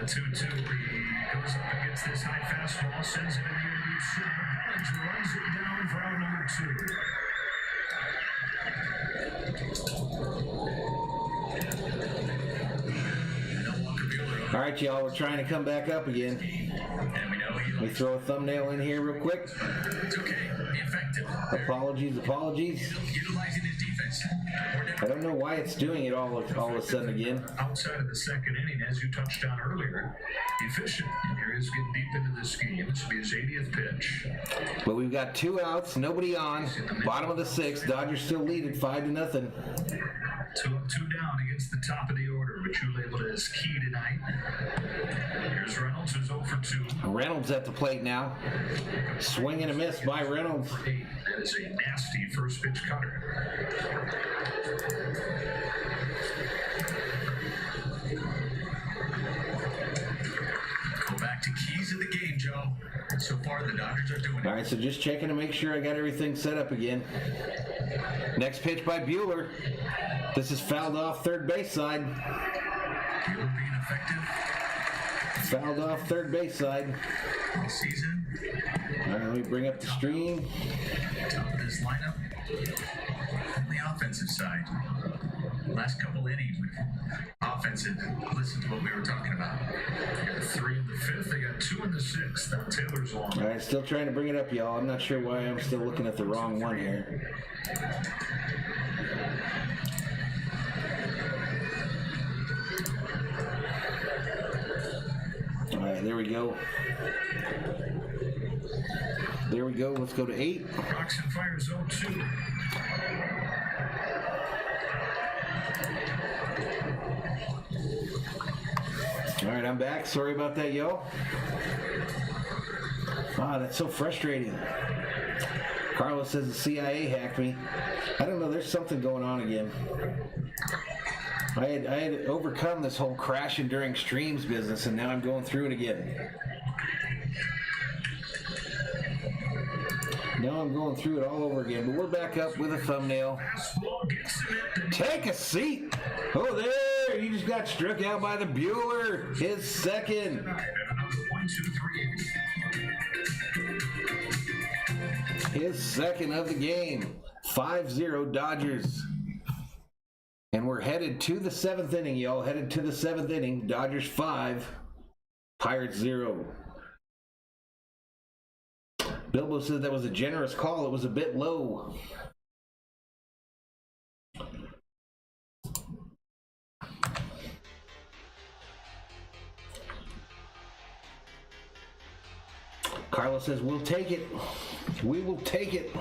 2-2. He goes up against this high fastball, sends it in the air deep center. Dodge runs it down for out number 2. All right, y'all, we're trying to come back up again. Let me throw a thumbnail in here real quick. It's okay. Be effective. Apologies. Utilizing his defense. I don't know why it's doing it all of a sudden again. Outside of the second inning, as you touched on earlier, efficient. And here is getting deep into this game. This will be his 80th pitch. But we've got 2 outs, nobody on. Bottom of the 6th. Dodgers still lead it 5-0. 2 up, 2 down against the top of the order, which you labeled as key tonight. Here's Reynolds, who's 0 for 2. Reynolds at the plate now. Swing and a miss by Reynolds. That is a nasty first pitch cutter. Go back to keys of the game, Joe. So far, the Dodgers are doing it. All right, so just checking to make sure I got everything set up again. Next pitch by Buehler. This is fouled off third base side. Buehler being effective. Fouled off third base side. All season. All right, let me bring up the stream. Top of this lineup. On the offensive side. Last couple innings, offensive. Listen to what we were talking about. They got 3 in the 5th. They got 2 in the 6th. Now Taylor's long. All right, still trying to bring it up, y'all. I'm not sure why I'm still looking at the wrong one here. All right, there we go. There we go. Let's go to 8. Roxon fires 0-2. All right, I'm back. Sorry about that, y'all. Ah, that's so frustrating. Carlos says the CIA hacked me. I don't know. There's something going on again. I had overcome this whole crashing during streams business, and now I'm going through it again. Now I'm going through it all over again, but we're back up with a thumbnail. Take a seat. Oh, there. You just got struck out by the Buehler. His second. His second of the game. 5-0 Dodgers. And we're headed to the 7th inning, y'all. Headed to the 7th inning. Dodgers 5, Pirates 0. Bilbo said that was a generous call. It was a bit low. Carlos says, we'll take it. We will take it.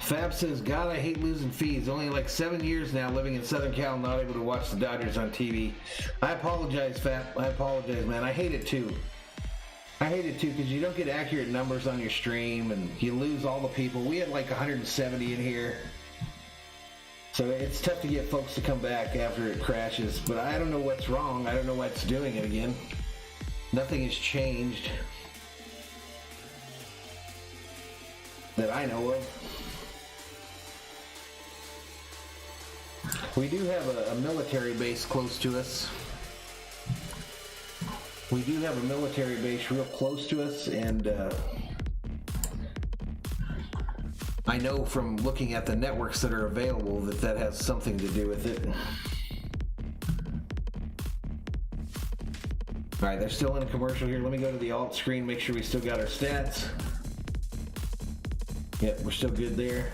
Fab says, God, I hate losing fees. Only like 7 years now living in Southern Cal, not able to watch the Dodgers on TV. I apologize, Fab. I apologize, man. I hate it too. I hate it too because you don't get accurate numbers on your stream and you lose all the people. We had like 170 in here. So it's tough to get folks to come back after it crashes. But I don't know what's wrong. I don't know why it's doing it again. Nothing has changed that I know of. We do have a military base close to us. We do have a military base real close to us, and I know from looking at the networks that are available that that has something to do with it. All right, they're still in a commercial here. Let me go to the alt screen, make sure we still got our stats. Yep, we're still good there.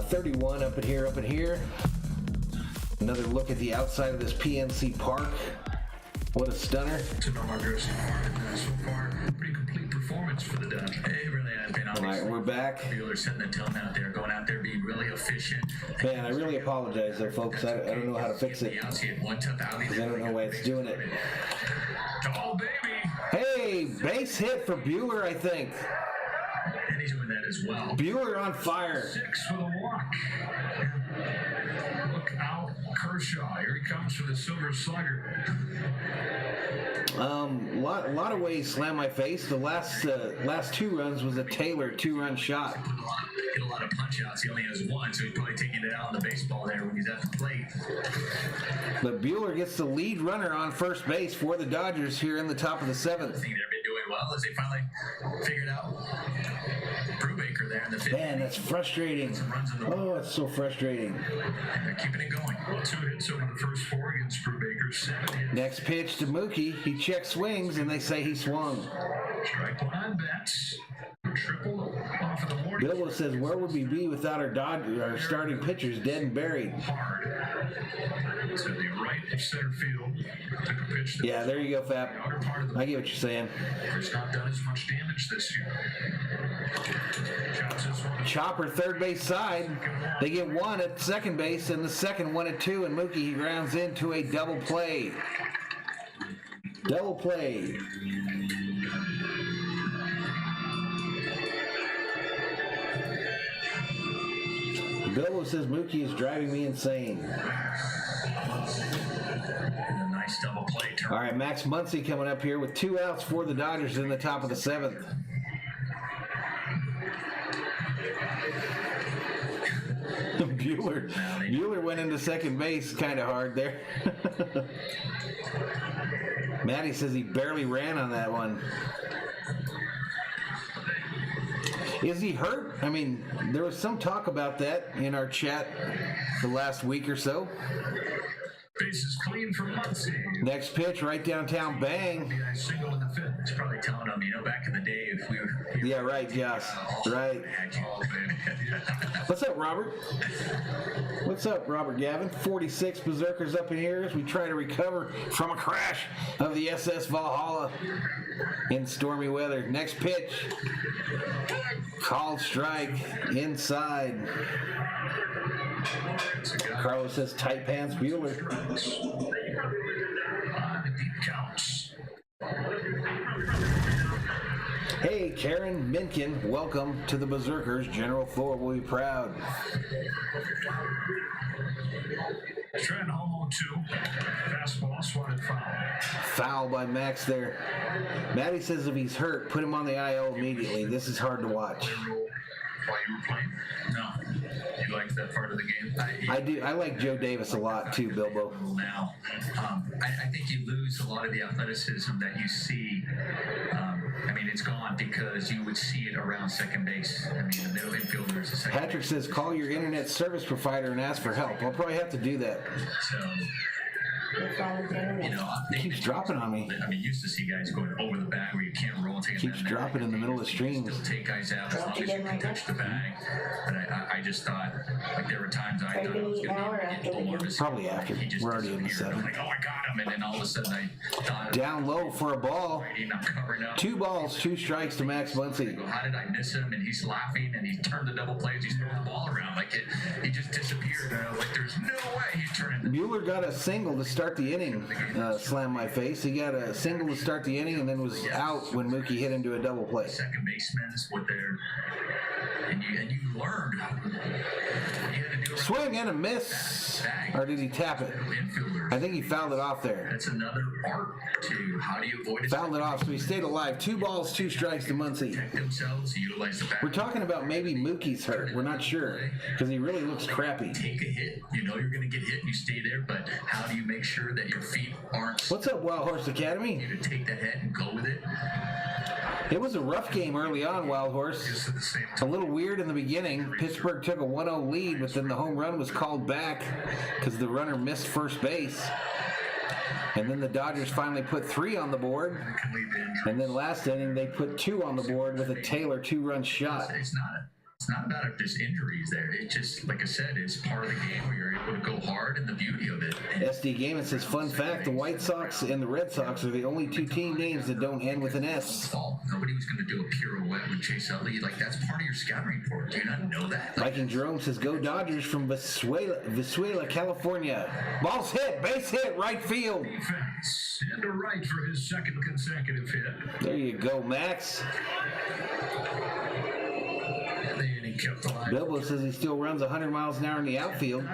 31 up in here. Another look at the outside of this PNC Park. What a stunner. To no longer so far, pretty complete performance for the Dodgers. It really has been. All right, we're back. Buehler setting the tone out there, going out there, being really efficient. Man, I really apologize there, folks. I don't know how to fix it. Because I don't know why it's doing it. Oh, baby. Hey, base hit for Buehler, I think. And he's doing that as well. Buehler on fire. 6 for the walk. Look out, Kershaw. Here he comes for the Silver Slugger. Lot of ways slam my face. The last 2 runs was a Taylor 2-run shot. Get a lot of punch outs. He only has 1, so he's probably taking it out on the baseball there when he's at the plate. But Buehler gets the lead runner on first base for the Dodgers here in the top of the 7th. I think they've been doing well as they finally figured out Brubaker there in the 5th. Man, that's frustrating. Oh, it's so frustrating. And they're keeping it going. Well, 2 hits over the first 4 against Brubaker. 7 hits. Next pitch to Mookie. He checks swings, and they say he swung. Strike 1 on bats. Triple off of the morning. Bilbo says, where would we be without our starting pitchers dead and buried? Hard to the right of center field. Took a pitch. Yeah, there you go, Fap. I get what you're saying. It's not done as much damage this year. Chopper third base side. They get 1 at second base, and the second 1 at 2, and Mookie he grounds into a double play. Double play. Bilbo says Mookie is driving me insane. A nice double play. All right, Max Muncy coming up here with 2 outs for the Dodgers in the top of the 7th. Buehler went into second base kind of hard there. Matty says he barely ran on that one. Is he hurt? I mean, there was some talk about that in our chat the last week or so. Base is clean for Muncy. Next pitch, right downtown, bang. Single in the 5th. It's probably telling them, back in the day, if we were... Yeah, right, Josh. Right. What's up, Robert? What's up, Robert Gavin? 46 Berzerkers up in here as we try to recover from a crash of the SS Valhalla in stormy weather. Next pitch. Called strike inside. Carlos says tight pants Buehler. Deep counts. Hey, Karen Minkin, welcome to the Berzerkers. General Thor will be proud. Trent home 0-2. Fastball, swatted foul. Foul by Max there. Matty says if he's hurt, put him on the IL immediately. This is hard to watch. While you were playing? No. You liked that part of the game? I do. I like Joe Davis a lot too, Bilbo. Now, I think you lose a lot of the athleticism that you see. It's gone because you would see it around second base. The middle infielder is a second. Patrick says call your internet service provider and ask for help. I'll probably have to do that. So. He keeps dropping on me. Used to see guys going over the bag where you can't roll. Keeps dropping in the middle of streams. Still take guys out as long as you can touch the bag. But I just thought, there were times I thought I was going to be enormous. Probably after. We're already in the 7th. I'm like, oh, I got him. And then all of a sudden I thought. Down low for a ball. I'm covering up. 2 balls, 2 strikes to Max Muncy. How did I miss him? And he's laughing and he turned the double plays. He's throwing the ball around. He just disappeared. And I was like, there's no way he's turning. Buehler got a single to start the inning. Slam my face. He got a single to start the inning and then was out when Mookie hit into a double play. Second basemen is what they're, and you learned. Swing and a miss. Or did he tap it? I think he fouled it off there. That's another art to how do you avoid it. Fouled it off, so he stayed alive. 2 balls, 2 strikes to Muncy. We're talking about maybe Mookie's hurt. We're not sure because he really looks crappy. Take a hit. You're going to get hit and you stay there, but how do you make sure that your feet aren't... What's up, Wild Horse Academy? You to take the hit and go with it. It was a rough game early on, Wild Horse. A little weird in the beginning. Pittsburgh took a 1-0 lead, but then the home run was called back because the runner missed first base. And then the Dodgers finally put 3 on the board. And then last inning, they put 2 on the board with a Taylor 2-run shot. It's not about if there's injuries there. It just, like I said, it's part of the game where you're able to go hard and the beauty of it. SD Gaiman says, fun fact, the White Sox and the Red Sox are the only 2 team names that don't end with an S. Nobody was going to do a pirouette with Chase Utley. That's part of your scouting report. Do you not know that? Viking Jerome says, go Dodgers from Venezuela, California. Ball's hit, base hit, right field. Defense and a right for his second consecutive hit. There you go, Max. The inning kept alive. Bilbo says he still runs 100 miles an hour in the outfield.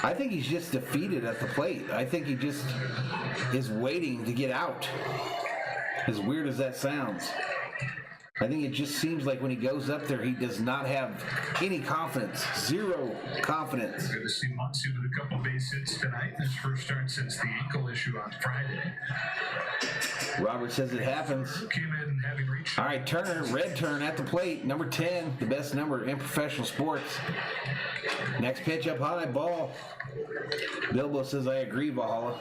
I think he's just defeated at the plate. I think he just is waiting to get out. As weird as that sounds. I think it just seems like when he goes up there, he does not have any confidence. Zero confidence. Good to see Muncy with a couple base hits tonight. His first start since the ankle issue on Friday. Robert says it happens. Came in having reached. All right, Turner, red turn at the plate. Number 10, the best number in professional sports. Next pitch up high, ball. Bilbo says, I agree, Valhalla.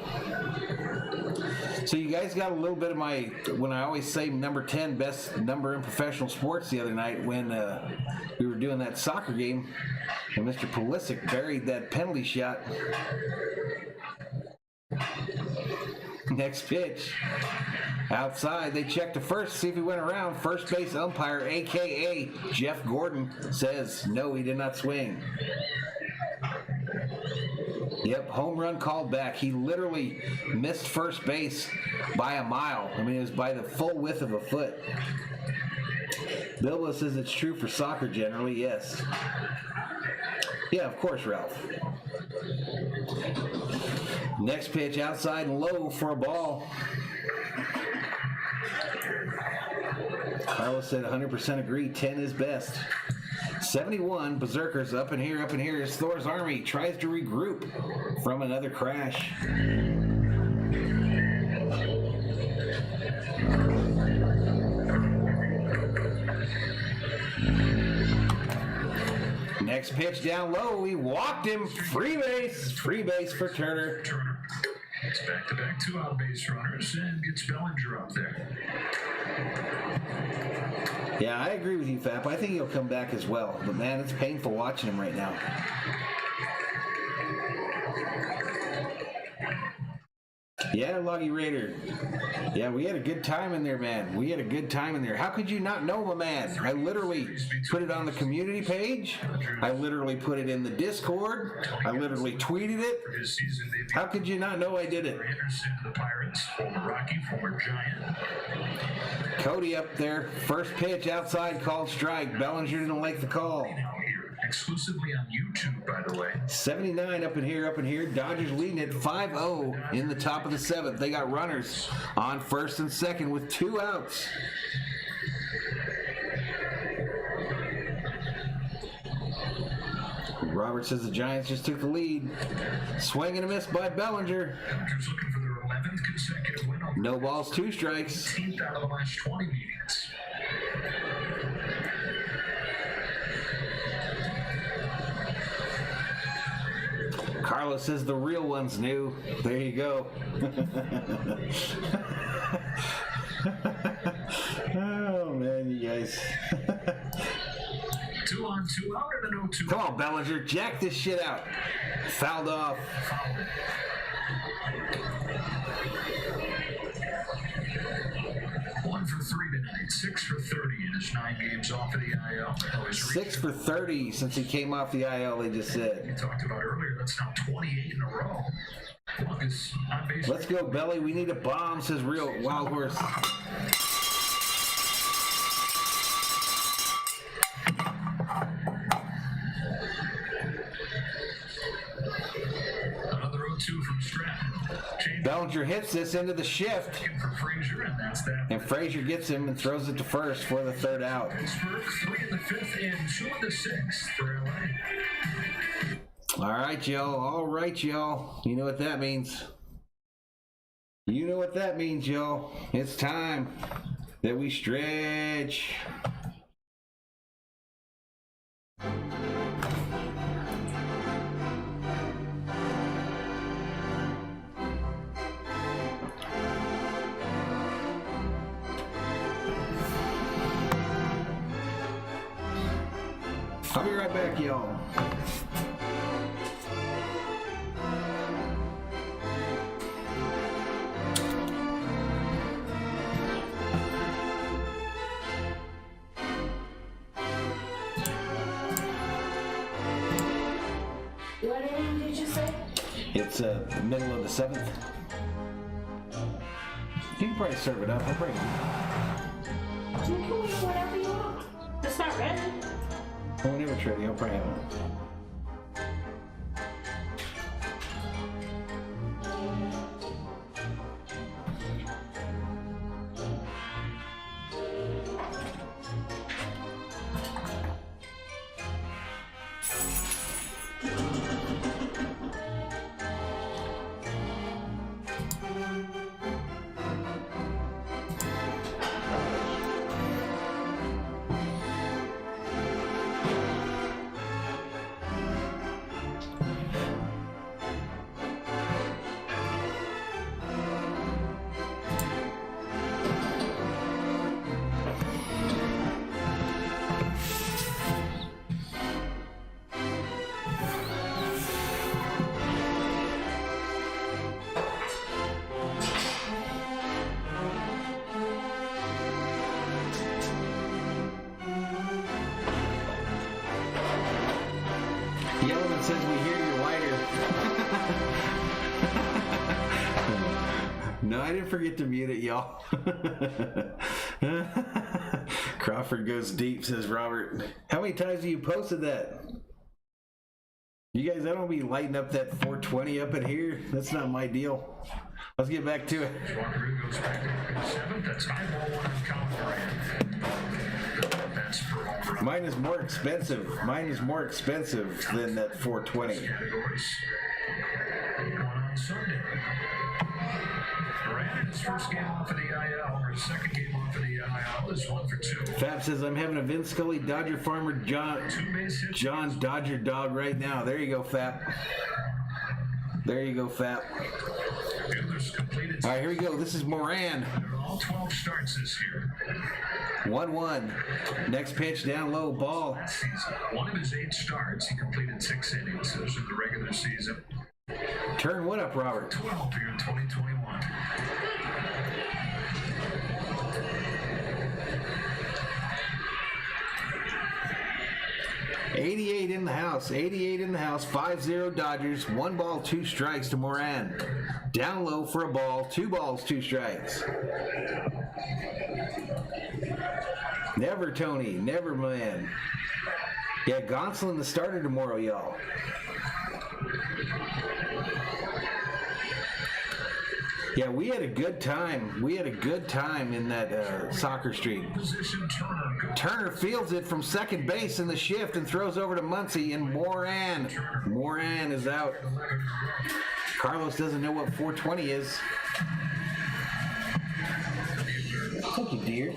So you guys got a little bit of my, when I always say number 10, best number in professional sports the other night when we were doing that soccer game and Mr. Pulisic buried that penalty shot. Next pitch. Outside, they check to first, see if he went around. First base umpire, a.k.a. Jeff Gordon, says, no, he did not swing. Yep, home run called back. He literally missed first base by a mile. I mean, it was by the full width of a foot. Bilbo says it's true for soccer generally, yes. Yeah, of course, Ralph. Next pitch, outside and low for a ball. Carlos said 100% agree, 10 is best. 71, Berzerkers up in here as Thor's Army tries to regroup from another crash. Next pitch down low, he walked him, free base for Turner. It's back-to-back two-out base runners and gets Bellinger up there. Yeah, I agree with you, Fap. I think he'll come back as well. But, man, it's painful watching him right now. Yeah, Loggy Raider. Yeah, we had a good time in there, man. We had a good time in there. How could you not know, my man? I literally put it on the community page. I literally put it in the Discord. I literally tweeted it. How could you not know I did it? The Pirates, former Rocky, former Giant. Cody up there. First pitch outside, called strike. Bellinger didn't like the call. Exclusively on YouTube, by the way. 79 up in here. Dodgers leading at 5-0 in the top of the seventh. They got runners on first and second with 2 outs. Robert says the Giants just took the lead. Swing and a miss by Bellinger. Dodgers looking for their 11th consecutive win. No balls, 2 strikes. 18th out of the last 20 meetings. Carlos says the real one's new. There you go. Oh, man, you guys. 2 on, 2 out, and a 0-2. Come on, Bellinger. Jack this shit out. Fouled off. One for 3 tonight, 6 for 30 in his 9 games off of the IL. 6 for 30 since he came off the IL, they just said. We talked about earlier, that's now 28 in a row. Let's go, Belly. We need a bomb, says Real Wild Horse. Another 0-2 from Stratton. Bellinger hits this into the shift. And Frazier gets him and throws it to first for the 3rd out. Pittsburgh, 3 in the 5th and 2 in the 6th for LA. All right, y'all. You know what that means. Y'all. It's time that we stretch. I'll be right back, y'all. What inning did you say? It's middle of the 7th. You can probably serve it up. I'll bring it. You can eat whatever you want. It's not ready. Oh, whenever it's ready, I'll probably have one. Yellowman says we hear your lighter. No, I didn't forget to mute it, y'all. Crawford goes deep, says Robert. How many times have you posted that? You guys, I don't be lighting up that 420 up in here. That's not my deal. Let's get back to it. Walker goes back to seventh. That's 5-1 on Colin. That's for home run. Mine is more expensive. Mine is more expensive than that 420. Categories. One on Sunday. Moran, his first game off of the IL, or his second game off of the IL, is 1 for 2. Fab says, I'm having a Vince Scully Dodger farmer John Dodger dog right now. There you go, Fab. There you go, Fab. All right, here we go. This is Moran. All 12 starts this year. 1-1. Next pitch, down low, ball. Last season, one of his 8 starts, he completed 6 innings. Those are the regular season. Turn what up, Robert? 12 here in 2021. '88 in the house. 88 in the house. 5-0 Dodgers. 1 ball, 2 strikes to Moran. Down low for a ball. 2 balls, 2 strikes. Never, Tony. Never, man. Yeah, Gonsolin the starter tomorrow, y'all. Yeah, we had a good time. We had a good time in that soccer street. Turner fields it from second base in the shift and throws over to Muncy, and Moran is out. Carlos doesn't know what 420 is. Thank you, dear.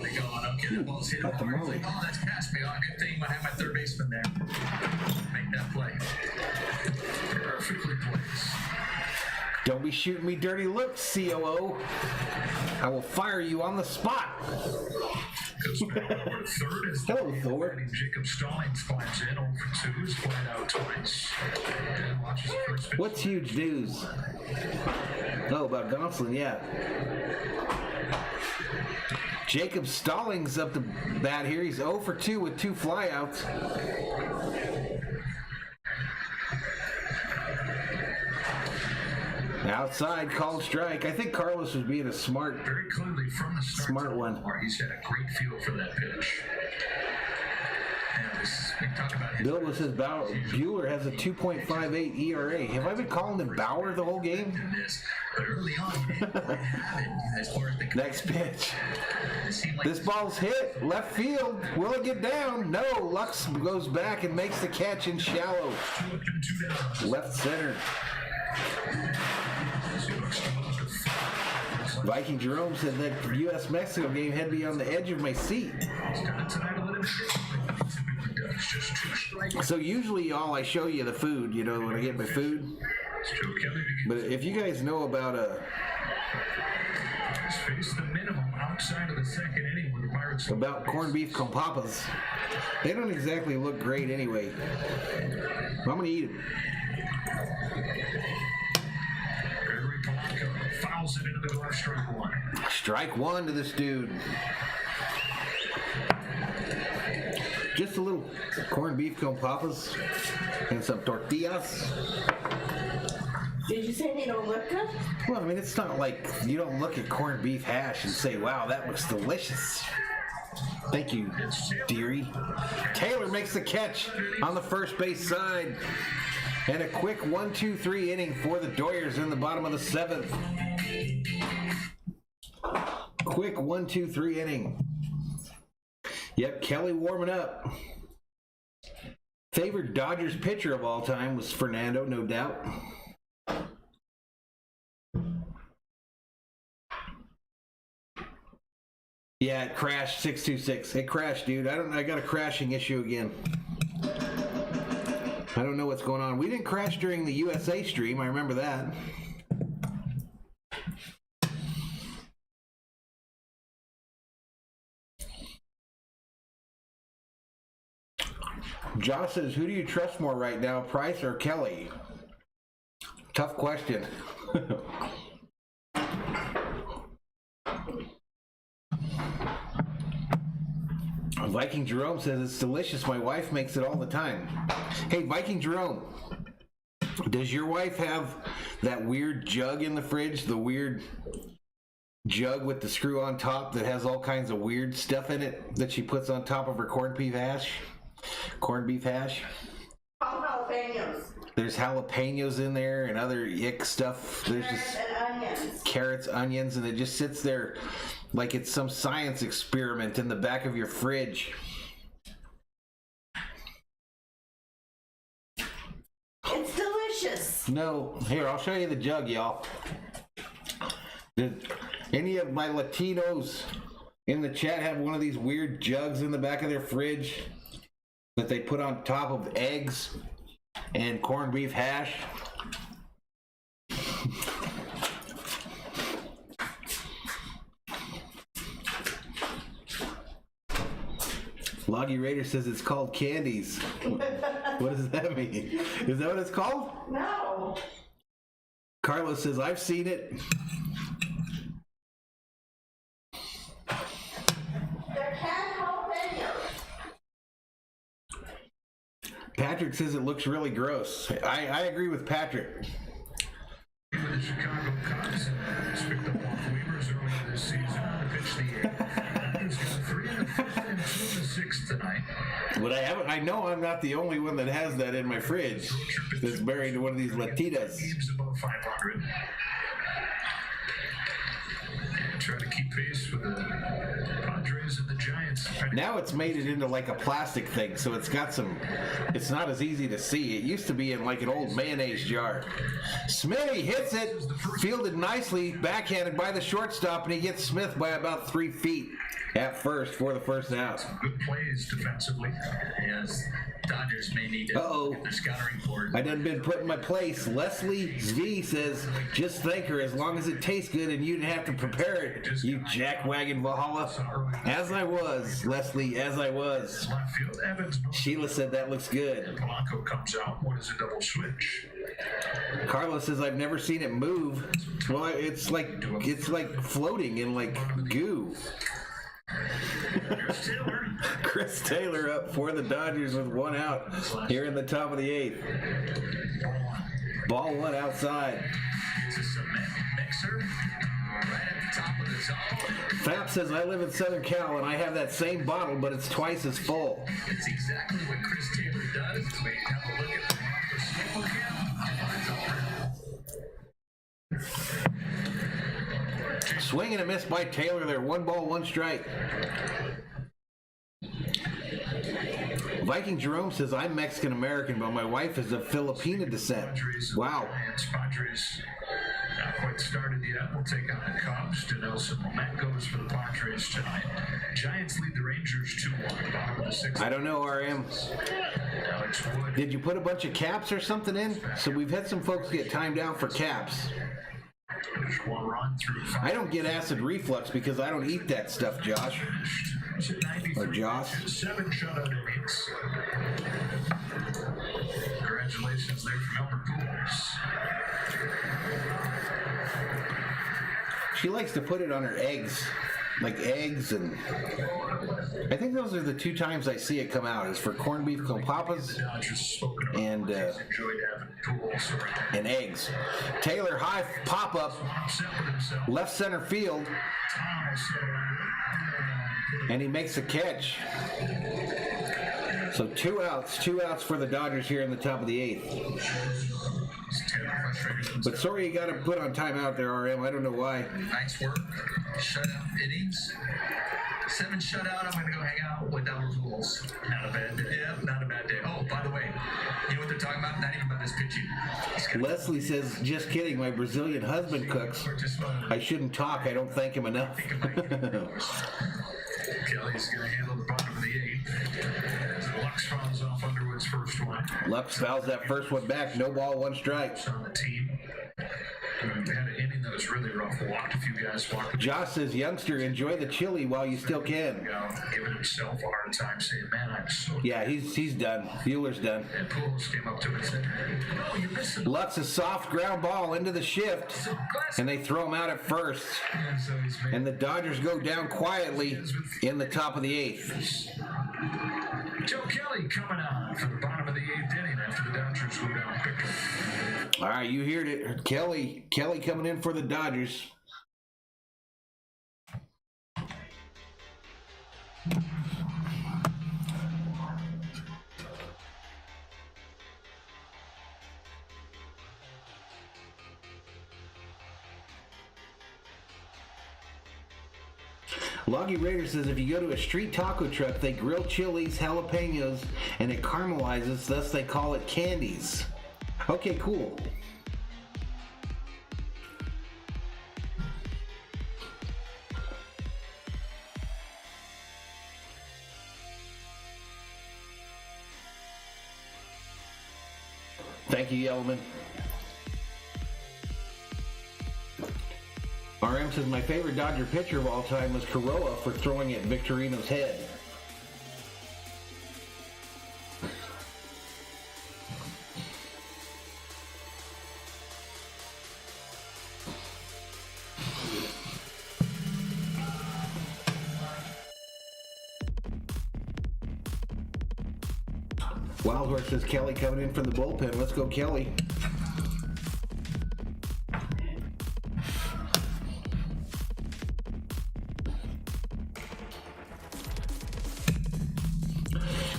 Got the molly. Oh, that's past me. Oh, good thing I have my third baseman there. Make that play. Perfectly placed. Don't be shooting me dirty looks, COO. I will fire you on the spot. Goes back over to third as Hello, Thor. Jacob Stallings flies in. 0 for 2 is flied out twice. And watches the first pitch. What's huge news? Oh, about Gonsolin, yeah. Jacob Stallings up the bat here. He's 0 for 2 with 2 flyouts. Outside, called strike. I think Carlos was being a smart, very clearly from the start. Smart one. He's had a great feel for that pitch. Bill says Bueller has a 2.58 ERA. Have I been calling him Bauer the whole game? Next pitch. This ball's hit. Left field. Will it get down? No. Lux goes back and makes the catch in shallow. Left center. Viking Jerome said that U.S.-Mexico game had me on the edge of my seat. So usually, y'all, I show you the food, you know, when I get my food. But if you guys know about corned beef con papas, they don't exactly look great anyway. I'm gonna eat them. Fouls it into the glove, strike 1. Strike 1 to this dude. Just a little corned beef con papas and some tortillas. Did you say they don't look good? Well, I mean, it's not like you don't look at corned beef hash and say, wow, that looks delicious. Thank you, dearie. Taylor makes the catch on the first base side. And a quick 1-2-3 inning for the Dodgers in the bottom of the 7th. Quick 1-2-3 inning. Yep, Kelly warming up. Favorite Dodgers pitcher of all time was Fernando, no doubt. Yeah, it crashed 626. It crashed, dude. I got a crashing issue again. I don't know what's going on. We didn't crash during the USA stream. I remember that. Josh says, who do you trust more right now, Price or Kelly? Tough question. Viking Jerome says, it's delicious. My wife makes it all the time. Hey, Viking Jerome, does your wife have that weird jug in the fridge? The weird jug with the screw on top that has all kinds of weird stuff in it that she puts on top of her corned beef hash? Corned beef hash? Jalapenos. There's jalapenos in there and other ick stuff. There's Carrots and onions. Carrots, onions, and it just sits there like it's some science experiment in the back of your fridge. It's delicious. No, here, I'll show you the jug, y'all. Did any of my Latinos in the chat have one of these weird jugs in the back of their fridge that they put on top of eggs and corned beef hash? Loggy Raider says it's called candies. What does that mean? Is that what it's called? No. Carlos says, I've seen it. They're canned jalapenos. Patrick says it looks really gross. I agree with Patrick. The Chicago Cubs picked up off waivers earlier this season to pitch the 8th. He's got 3 in the 5th and 2 in the 6th tonight. But I know I'm not the only one that has that in my fridge that's buried in one of these Latitas. Games above 500. And try to keep pace with the Padres and the Giants. Now it's made it into like a plastic thing, so it's got some, it's not as easy to see. It used to be in like an old mayonnaise jar. Smitty hits it, fielded nicely, backhanded by the shortstop, and he gets Smith by about 3 feet at first for the first out. Good plays defensively. Yes, Dodgers may need to get their scouting board. I done been put in my place. Leslie V says, just thank her as long as it tastes good and you didn't have to prepare it, you jackwagon Valhalla. As I was, Leslie, as I was. Sheila said that looks good. Polanco comes out. What is a double switch? Carlos says I've never seen it move. Well, it's like floating in like goo. Chris Taylor up for the Dodgers with 1 out here in the top of the 8th. Ball 1 outside. It's a cement mixer right at the top of the zone. Fap says I live in Southern Cal and I have that same bottle, but it's twice as full. It's exactly what Chris Taylor does. We have a look at the Rocker Sniffle Cam. Swing and a miss by Taylor there. 1 ball, 1 strike. Viking Jerome says, I'm Mexican-American, but my wife is of Filipina descent. Wow. Padres not quite started yet. We'll take on the Cubs. Denelson Lamet goes for the Padres tonight. Giants lead the Rangers 2-1. Bottom of the 6th. I don't know, RM. Alex Wood. Did you put a bunch of caps or something in? So we've had some folks get timed out for caps. There's 1 run through 5. I don't get acid reflux because I don't eat that stuff, Josh. Or Josh. 7 shutout innings. Congratulations there from Albert Pujols. She likes to put it on her eggs. like eggs, and I think those are the two times I see it come out, is for corned beef compapas and eggs. Taylor, high pop-up, left center field, and he makes a catch. So two outs for the Dodgers here in the top of the 8th. But sorry you got to put on timeout there, RM. I don't know why. Nice work. Shutout innings. 7 shutout. I'm going to go hang out with Albert Pujols. Not a bad day. Yeah, not a bad day. Oh, by the way, you know what they're talking about? Not even about his pitching. Leslie says, just kidding. My Brazilian husband cooks. I shouldn't talk. I don't thank him enough. Kelly's going to handle the bottom of the 8th. As Lux fouls off Underwood's first one. Lux fouls that first one back. No ball, 1 strike. On the team. They had an inning that was really rough. Walked a few guys. Josh says, youngster, enjoy the chili while you still can. Giving himself a hard time, saying, man, I'm so... Yeah, he's done. Bueller's done. And Pujols came up to him and said, no, you're missing. Lux, a soft ground ball into the shift, and they throw him out at first. And the Dodgers go down quietly in the top of the 8th. Joe Kelly coming on for the bottom of the 8th inning after the Dodgers go down quickly. All right, you heard it. Kelly coming in for the Dodgers. Loggy Raider says if you go to a street taco truck, they grill chilies, jalapenos, and it caramelizes, thus they call it candies. Okay, cool. Thank you, Yellowman. RM says my favorite Dodger pitcher of all time was Corolla for throwing at Victorino's head. Wild Horse says Kelly coming in from the bullpen. Let's go, Kelly.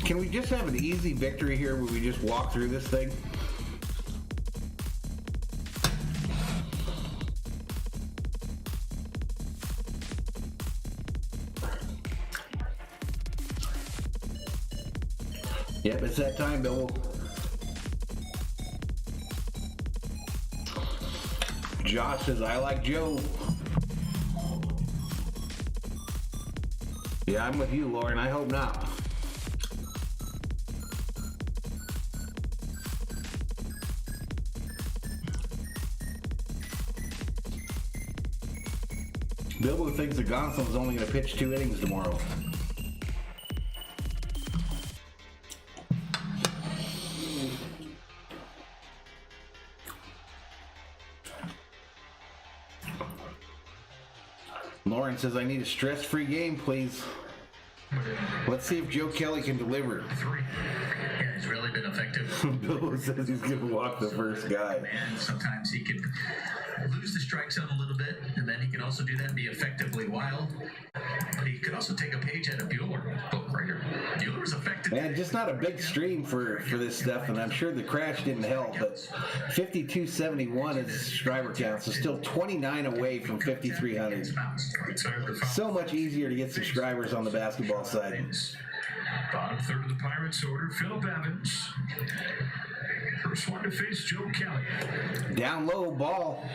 Can we just have an easy victory here where we just walk through this thing? Yep, it's that time, Bill. Josh says, I like Joe. Yeah, I'm with you, Lauren. I hope not. Bilbo thinks that Gonsolin's only going to pitch 2 innings tomorrow. Lauren says, I need a stress-free game, please. Let's see if Joe Kelly can deliver. 3. Yeah, he's really been effective. Bilbo says he's going to walk the first guy. Man, sometimes he can lose the strike zone a little bit, and then he can also do that and be effectively wild. But he could also take a page out of Bueller. Book writer. Bueller's effective. Man, just not a big stream for this stuff, and I'm sure the crash didn't help, but 5271 is subscriber count, so still 29 away from 5,300. So much easier to get subscribers on the basketball side. Bottom third of the Pirates order, Philip Evans. First one to face Joe Kelly. Down low, ball.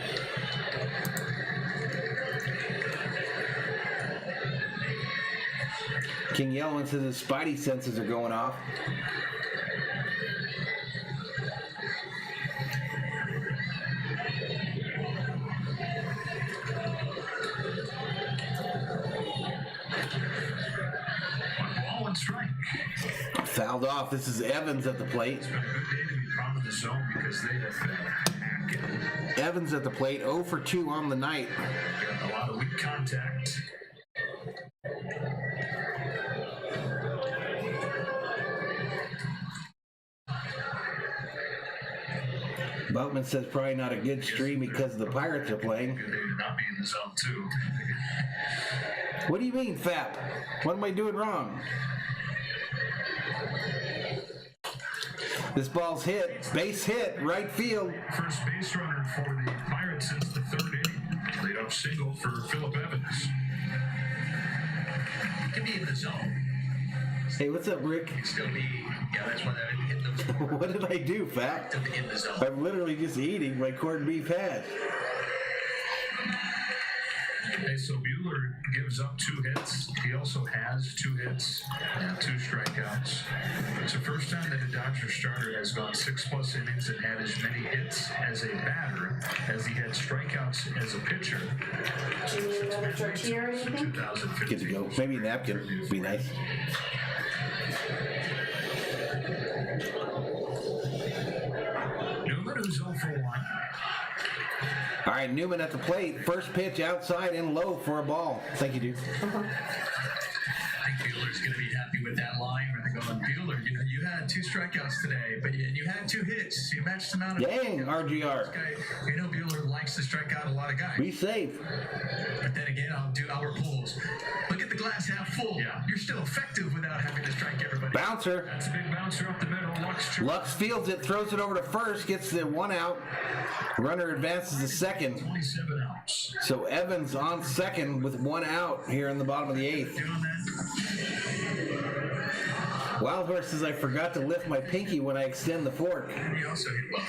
King Yellowman says his spidey senses are going off. Ball and strike. Fouled off. This is Evans at the plate. It's been a good day to be from the zone because they have been hacking. Evans at the plate, 0 for 2 on the night. Got a lot of weak contact. Veltman says probably not a good stream because the Pirates are playing. Good day to not be in the zone, too. What do you mean, Fap? What am I doing wrong? This ball's hit. Base hit. Right field. First base runner for the Pirates since the third inning. Leadoff single for Phillip Evans. He can be in the zone. Hey, what's up, Rick? He can still be. Yeah, that's why that hit the. What did I do, Fap? In the zone. I'm literally just eating my corned beef hash. Hey, so Buehler gives up 2 hits. He also has 2 hits and 2 strikeouts. It's the first time that a Dodgers starter has gone 6+ innings and had as many hits as a batter as he had strikeouts as a pitcher. Do you need another tortilla or anything? 2015. Good to go. Maybe a napkin would be nice. Newman, who's 0 for 1. All right, Newman at the plate. First pitch outside and low for a ball. Thank you, dude. I think Buehler's going to be happy with that line where they're going, Buehler, you had 2 strikeouts today, but you had 2 hits. You matched the amount of. Dang, RGR. Buehler likes to strike out a lot of guys. Be safe. But then again, I'll do our polls. Look at the glass half full. Yeah. You're still effective without having to strike everybody. Bouncer. That's a big bouncer up the middle. Lux fields it, throws it over to first, gets the 1 out. Runner advances to second. 27 outs. So Evans on second with 1 out here in the bottom of the 8th. Wild Horse says I forgot to lift my pinky when I extend the fork. He also hit well.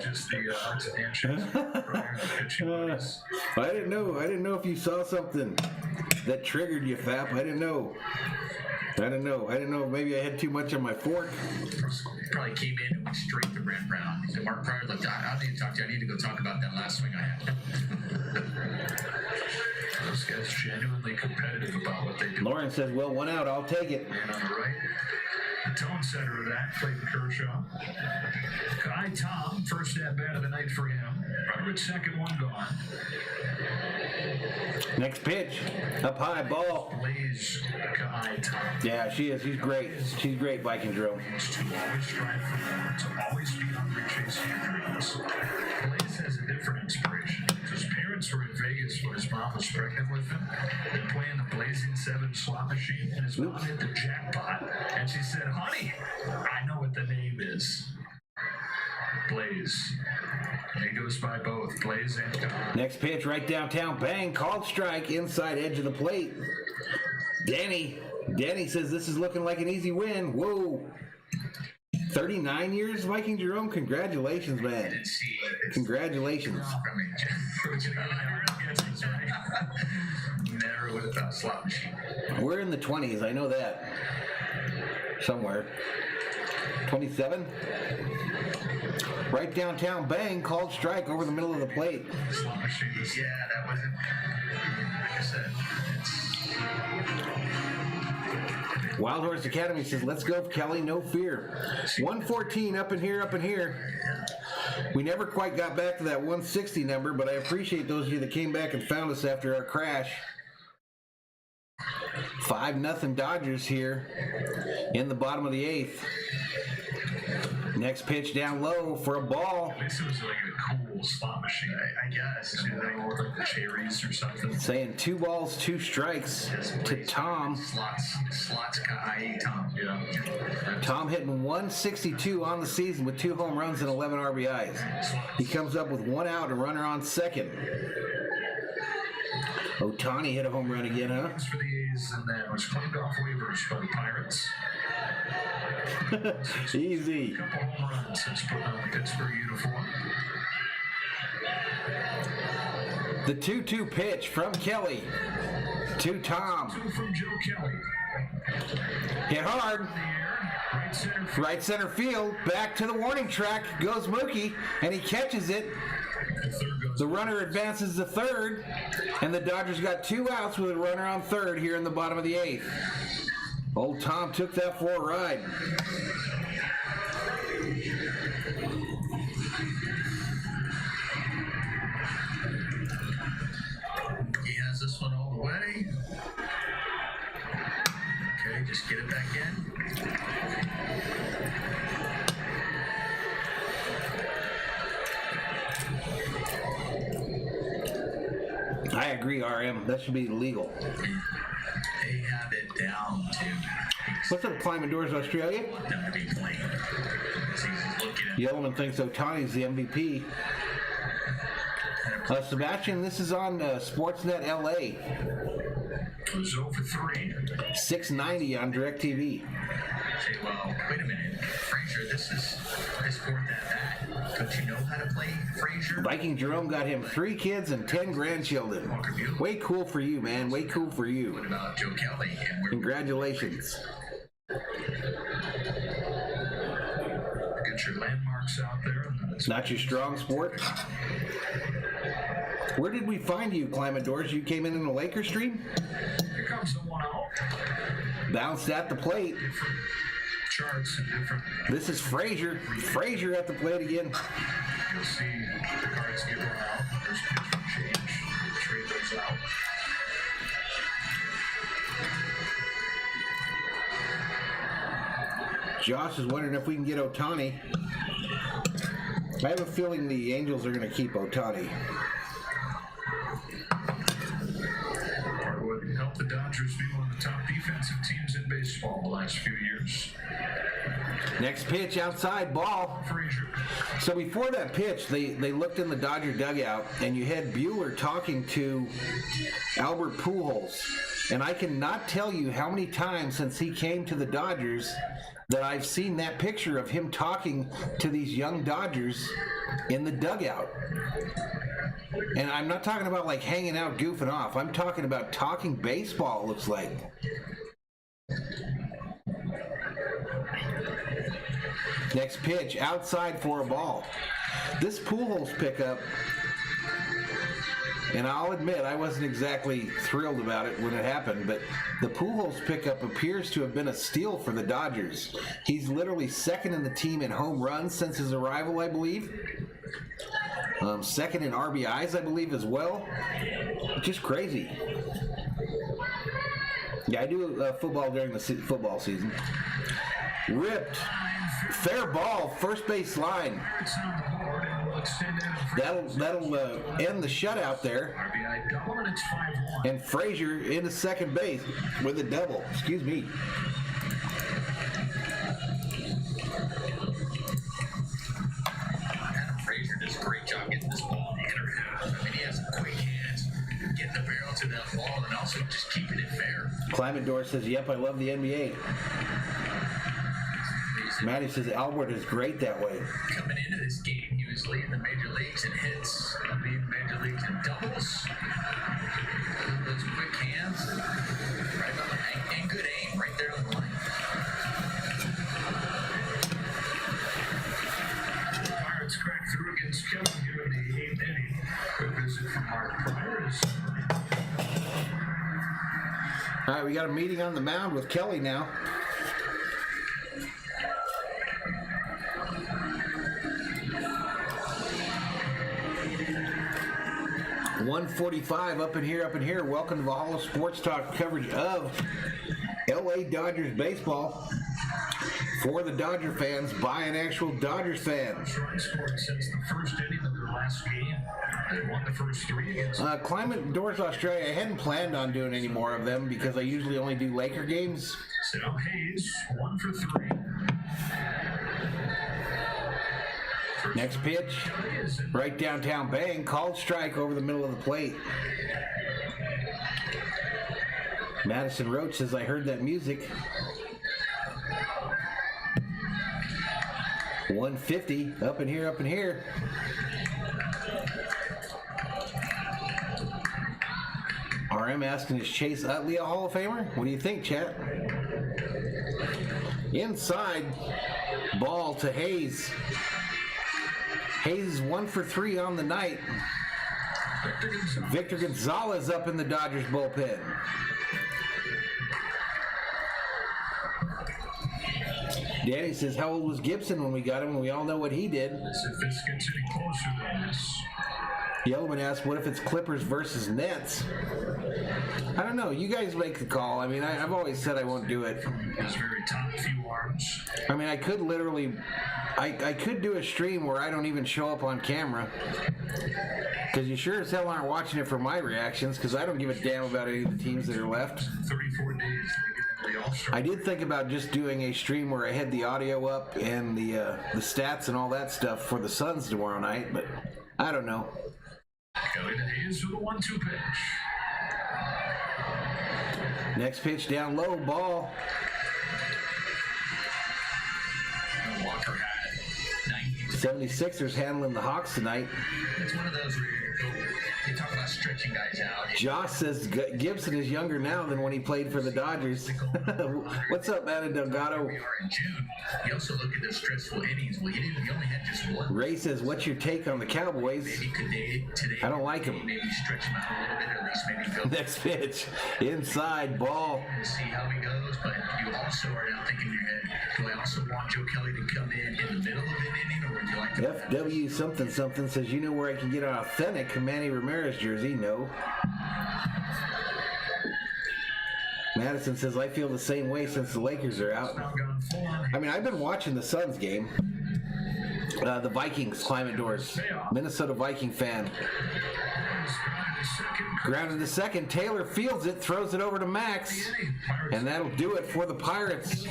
Just the handshakes prior to pitching buddies. I didn't know if you saw something that triggered you, Fap. I didn't know. Maybe I had too much on my fork. He probably came in and went straight to Brent Brown. He said, Mark Pryor, like, I need to talk to you. I need to go talk about that last swing I had. Those guys genuinely competitive about what they do. Lauren says, well, 1 out. I'll take it. And on the right, the tone setter of that, Clayton Kershaw. Kai Tom, first at bat of the night for him. Runner at second, 1 gone. Next pitch. Up high, ball. Blaze Kai Tom. Yeah, she is. She's great. She's great, Viking drill. To always strive for more, to always be hungry chasing your dreams. Blaze has a different inspiration. His parents were in Vegas when his mom was pregnant with him. They're playing the Blazing 7 slot machine, and his mom hit the jackpot. And she said, honey, I know what the name is. Blaze. And he goes by both, Blaze and God. Next pitch, right downtown. Bang, called strike, inside edge of the plate. Danny says this is looking like an easy win. Whoa. 39 years, Viking Jerome? Congratulations, man. Congratulations. Never would have thought slot machine. We're in the 20s, I know that. Somewhere. 27? Right downtown, bang, called strike over the middle of the plate. Slot machine. Yeah, that wasn't. Like I said, Wild Horse Academy says, let's go, Kelly, no fear. 114 up in here. We never quite got back to that 160 number, but I appreciate those of you that came back and found us after our crash. 5-0 Dodgers here in the bottom of the 8th. Next pitch down low for a ball. at least it was like a cool slot machine, I guess. You know, with like the cherries or something. Saying 2 balls, 2 strikes to Tom. Slots, i.e. Tom. Yeah. Tom hitting 162 on the season with 2 home runs and 11 RBIs. He comes up with 1 out, a runner on second. Ohtani hit a home run again, huh? For the A's, and then was claimed off waivers by the Pirates. Easy. A couple home runs since putting on the Pittsburgh uniform. The 2-2 pitch from Kelly to Tom. 2 from Joe Kelly. Hit hard. Right center field. Back to the warning track goes Mookie, and he catches it. The runner advances to third, and the Dodgers got 2 outs with a runner on third here in the bottom of the 8th. Old Tom took that for a ride. He has this one all the way. Okay, just get it back in. agree, RM. That should be illegal. They have it down to. What's up, Climbing Doors Australia? Them to be playing. He's looking at Yellowman thinks Ohtani's the MVP. Sebastian, this is on Sportsnet LA. It was 0 for 3. 690 on DirecTV. Say, well, wait a minute, Frazier, this is a sport that bad. Don't you know how to play, Frazier? Viking Jerome got him 3 kids and 10 grandchildren. Way cool for you, man. Way cool for What you. about Joe Kelly? And we're Congratulations. get your landmarks out there. Not your strong sport. Where did we find you, Climate Doors? You came in the Lakers stream? Here comes someone out. Bounced at the plate. Different charts and different. This is Frazier. Frazier at the plate again. You'll see the cards get run out. There's pitch change. Trade those out. Josh is wondering if we can get Ohtani. I have a feeling the Angels are going to keep Ohtani. Would help the Dodgers be one of the top defensive teams in baseball the last few years. Next pitch outside, ball. Frazier. So before that pitch, they looked in the Dodger dugout, and you had Buehler talking to Albert Pujols. And I cannot tell you how many times since he came to the Dodgers that I've seen that picture of him talking to these young Dodgers in the dugout. And I'm not talking about like hanging out, goofing off. I'm talking about talking baseball, it looks like. Next pitch, outside for a ball. This Pujols pickup, and I'll admit I wasn't exactly thrilled about it when it happened, but the Pujols pickup appears to have been a steal for the Dodgers. He's literally second in the team in home runs since his arrival, I believe. Second in RBIs, I believe, as well. Just crazy. Yeah, I do football during the football season. Ripped. Fair ball, first base line. That'll end the shutout there. RBI double, and it's 5-1. And Frazier into second base with a double. Excuse me. Adam Frazier does a great job getting this ball in the inner half. I mean, he has quick hands, getting the barrel to that ball, and also just keeping it fair. Climate Door says, yep, I love the NBA. Matty says Albert is great that way. Coming into this game, he was leading the major leagues in hits, leading the major leagues in doubles. Those quick hands, right on the and good aim right there on the line. Pirates crack through against Kelly here in the 8th inning. Good visit from Mark Pryor. All right, we got a meeting on the mound with Kelly now. .145 up in here. Welcome to Valhalla Sports Talk coverage of LA Dodgers baseball for the Dodger fans by an actual Dodgers fan. Run scored since the first inning of their last game. They won the first 3 against. Climate Doors Australia. I hadn't planned on doing any more of them because I usually only do Laker games. Sam Hayes, 1 for 3. Next pitch, right downtown, bang, called strike over the middle of the plate. Madison Roach says, I heard that music. 150, up in here. RM asking, is Chase Utley a Hall of Famer? What do you think, chat? Inside, ball to Hayes. Hayes is 1 for 3 on the night. Victor Gonzalez up in the Dodgers bullpen. Danny says, how old was Gibson when we got him? And we all know what he did. If this gets any closer than this. Yellowman asked, what if it's Clippers versus Nets? I don't know. You guys make the call. I mean, I've always said I won't do it. His very top few arms. I mean, I could literally... I could do a stream where I don't even show up on camera. Because you sure as hell aren't watching it for my reactions, because I don't give a damn about any of the teams that are left. 34 days to get into the All-Star. I did think about just doing a stream where I had the audio up and the stats and all that stuff for the Suns tomorrow night, but I don't know. Going to Hayes with a 1-2 pitch. Next pitch down low, ball. Walker had 90. 76ers handling the Hawks tonight. It's one of those where you talk about stretching guys out. Josh says Gibson is younger now than when he played for the Dodgers. What's up, man, Delgado? We are in June. You also look at the stressful innings. Well, you only had just one. Ray says, what's your take on the Cowboys? Maybe today I don't like them. Maybe stretch him out a little bit, or at least maybe go. Next pitch, inside, ball. To see how he goes, but you also are now thinking in your head, do I also want Joe Kelly to come in the middle of an inning, or would you like to... FW something something says, you know where I can get an authentic Manny Ramirez jersey? No. Madison says, I feel the same way since the Lakers are out. I mean, I've been watching the Suns game. The Vikings climb indoors. Minnesota Viking fan. Grounded to second. Taylor fields it, throws it over to Max. And that'll do it for the Pirates.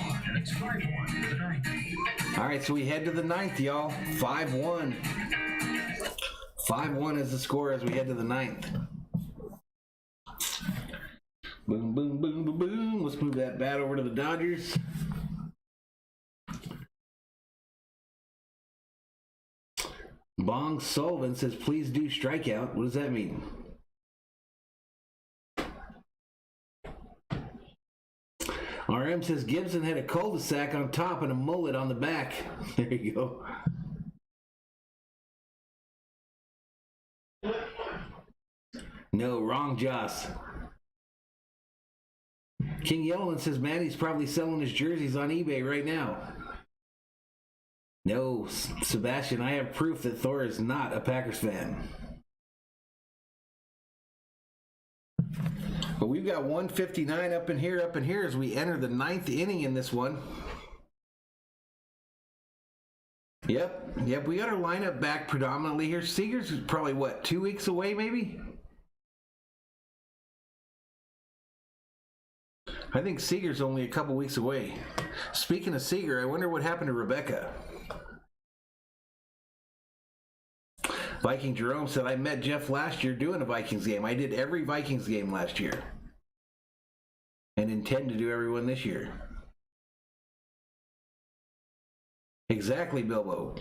All right, so we head to the ninth, y'all. 5-1. 5-1 is the score as we head to the ninth. Boom, boom, boom, boom, boom. Let's move that bat over to the Dodgers. Bong Sullivan says, please do strikeout. What does that mean? RM says, Gibson had a cul-de-sac on top and a mullet on the back. There you go. No, wrong Joss. King Yellen says, Manny's probably selling his jerseys on eBay right now. No, Sebastian, I have proof that Thor is not a Packers fan. But we've got 159 up in here as we enter the ninth inning in this one. Yep, we got our lineup back predominantly here. Seager's is probably, what, 2 weeks away maybe? I think Seager's only a couple weeks away. Speaking of Seager, I wonder what happened to Rebecca. Viking Jerome said, I met Jeff last year doing a Vikings game. I did every Vikings game last year. And intend to do every one this year. Exactly, Bilbo.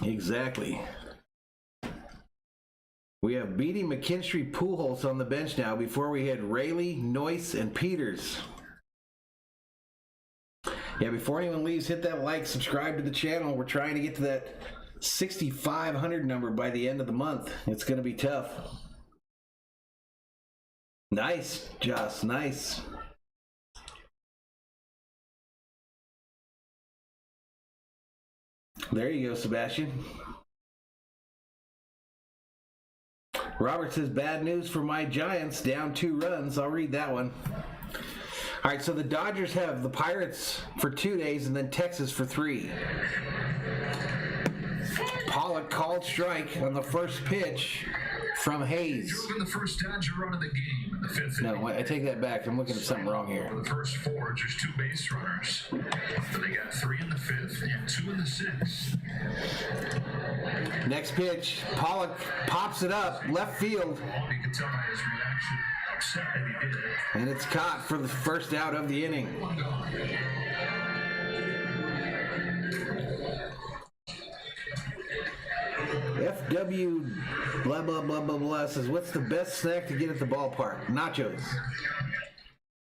Exactly. We have Beatty, McKinstry, Pujols on the bench now. Before we had Rayleigh, Noyce, and Peters. Yeah, before anyone leaves, hit that like, subscribe to the channel. We're trying to get to that 6,500 number by the end of the month. It's going to be tough. Nice, Joss, nice. There you go, Sebastian. Robert says, bad news for my Giants, down 2 runs. I'll read that one. All right, so the Dodgers have the Pirates for 2 days and then Texas for 3. Pollock called strike on the first pitch from Hayes. Drove in the first Dodger run of the game in the 5th inning. No, I take that back. I'm looking at something wrong here. For the first 4, just 2 base runners. But they got 3 in the 5th and 2 in the 6th. Next pitch, Pollock pops it up, left field. You can tell by his reaction, upset that he did it. And it's caught for the first out of the inning. One gone. FW blah blah blah blah blah says, what's the best snack to get at the ballpark? Nachos.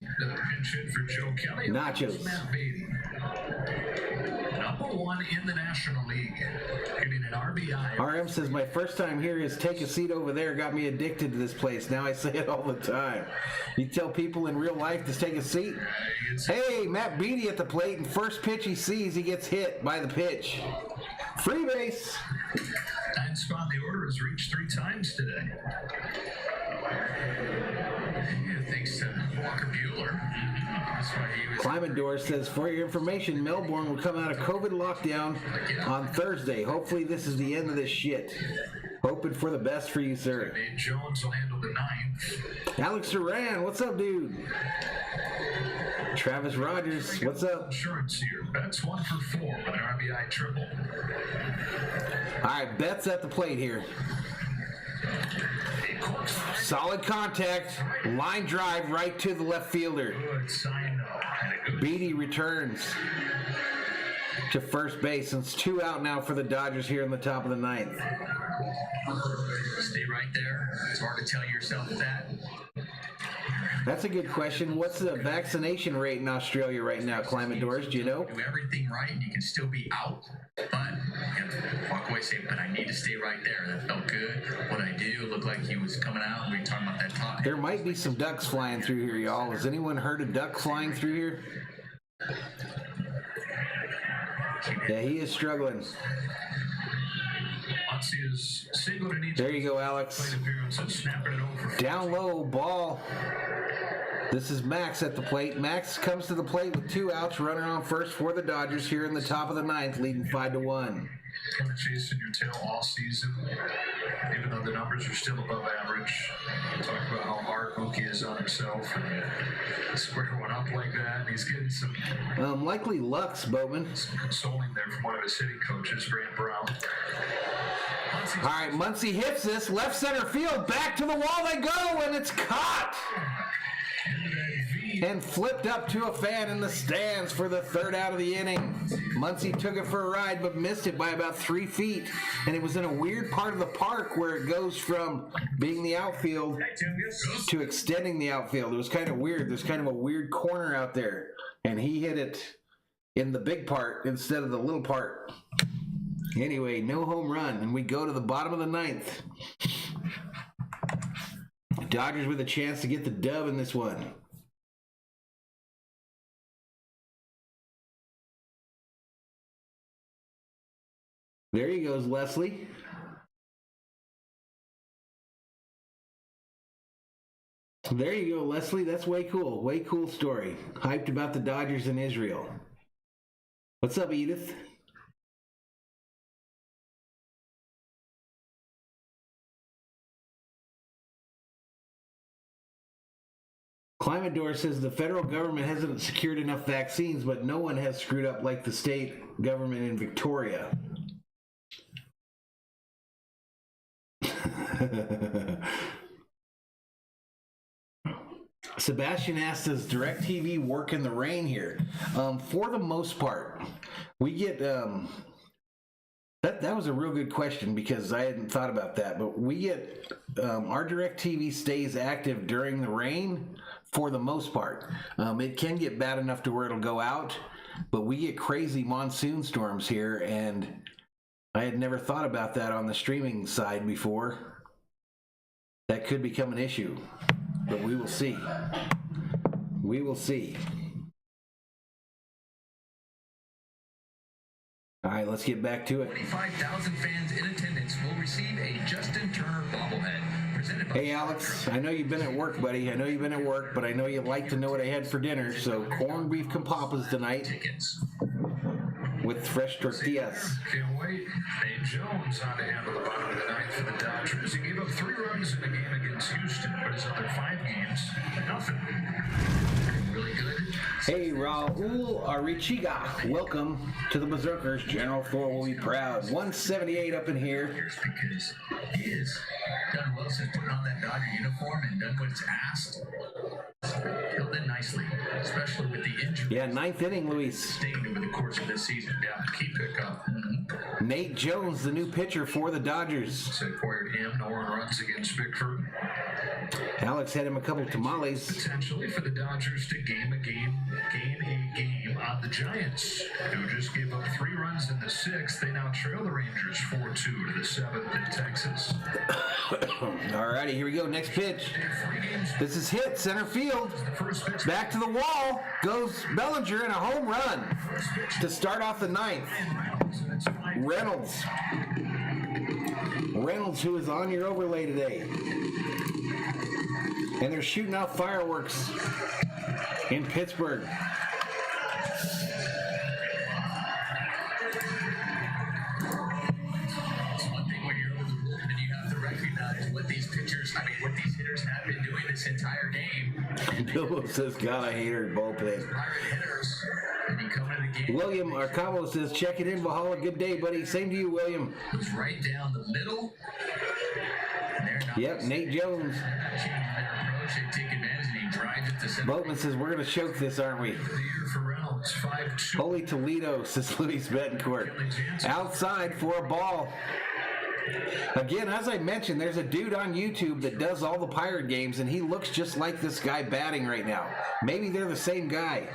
Another pinch hit for Joe Kelly. Nachos. Matt Beatty. Number 1 in the National League. Getting an RBI. RM says, my first time here is take a seat over there got me addicted to this place. Now I say it all the time. You tell people in real life to take a seat. Hey, Matt Beatty at the plate, and first pitch he sees, he gets hit by the pitch. Free base. 9th spot in the order number has reached 3 times today. Yeah, thanks to Walker Bueller. That's why he was. Climador says, for your information, Melbourne will come out of COVID lockdown on Thursday. Hopefully this is the end of this shit. Hoping for the best for you, sir. Nate Jones will handle the 9th. Alex Duran, what's up, dude? Travis Rogers, what's up? Insurance here. Bet's 1 for 4 with an RBI triple. All right, Bet's at the plate here. Solid contact, line drive right to the left fielder. Good sign, though. Beatty returns to first base. And it's 2 out now for the Dodgers here in the top of the 9th. Stay right there. It's hard to tell yourself that. That's a good question. What's the vaccination rate in Australia right now, Climadors? Do you know? Do everything right and you can still be out, but you have to walk away saying, but I need to stay right there. That felt good. What I do looked like he was coming out. We were talking about that talk. There might be some ducks flying through here, y'all. Has anyone heard a duck flying through here? Yeah, he is struggling. There you go, Alex. Down low, ball. This is Max at the plate. Max comes to the plate with 2 outs, runner on first for the Dodgers here in the top of the 9th, leading 5-1. Kind of chasing your tail all season, even though the numbers are still above average. Talk about how hard Mookie is on himself, and square one up like that, and he's getting some likely Lux, Bowman. Some consoling there from one of his hitting coaches, Brant Brown. All right, Muncy hits this left center field, back to the wall they go, and it's caught and flipped up to a fan in the stands for the 3rd out of the inning. Muncy took it for a ride but missed it by about 3 feet, and it was in a weird part of the park where it goes from being the outfield to extending the outfield. It was kind of weird. There's kind of a weird corner out there, and he hit it in the big part instead of the little part. Anyway, no home run, and we go to the bottom of the 9th. Dodgers with a chance to get the dub in this one. There he goes, Leslie. There you go, Leslie. That's way cool. Way cool story. Hyped about the Dodgers in Israel. What's up, Edith? Climador says the federal government hasn't secured enough vaccines, but no one has screwed up like the state government in Victoria. Sebastian asked, does DirecTV work in the rain here? For the most part, we get... That was a real good question because I hadn't thought about that. But we get... our DirecTV stays active during the rain for the most part. It can get bad enough to where it'll go out, but we get crazy monsoon storms here, and I had never thought about that on the streaming side before. That could become an issue, but we will see. We will see. All right, let's get back to it. 25,000 fans in attendance will receive a Justin Turner bobblehead. Hey, Alex, I know you've been at work, buddy. I know you've been at work, but I know you like to know what I had for dinner. So corned beef compapas tonight with fresh tortillas. Can't wait. Nate Jones on to handle the bottom of the 9th for the Dodgers. He gave up 3 runs in the game against Houston, but his other 5 games, nothing. Really good. Hey, Raul Arichiga, welcome to the Berzerkers. General Thor will be proud. 178 up in here. Because he has done well since putting on that Dodger uniform and done what it's asked. Filled in nicely, especially with the injury. Yeah, 9th inning, Luis. Sustained over the course of this season. Yeah, key pickup. Nate Jones, the new pitcher for the Dodgers. So acquired him, no one runs against Pickford. Alex had him a couple tamales. Potentially for the Dodgers to gain a game on the Giants, who just gave up 3 runs in the 6th. They now trail the Rangers 4-2 to the 7th in Texas. Alrighty, here we go. Next pitch. This is hit center field. Back to the wall goes Bellinger and a home run Reynolds, who is on your overlay today. And they're shooting out fireworks in Pittsburgh. What these pitchers, what these hitters have been doing this entire game. Bilbo says, God, I hate her bullpen. William Arcavo says, check it in, Valhalla. Good day, buddy. Same to you, William. It's right down the middle. Yep, Nate Jones. Boatman says, we're going to choke this, aren't we? Holy Toledo, says Luis Betancourt. Outside for a ball. Again, as I mentioned, there's a dude on YouTube that does all the Pirate games, and he looks just like this guy batting right now. Maybe they're the same guy.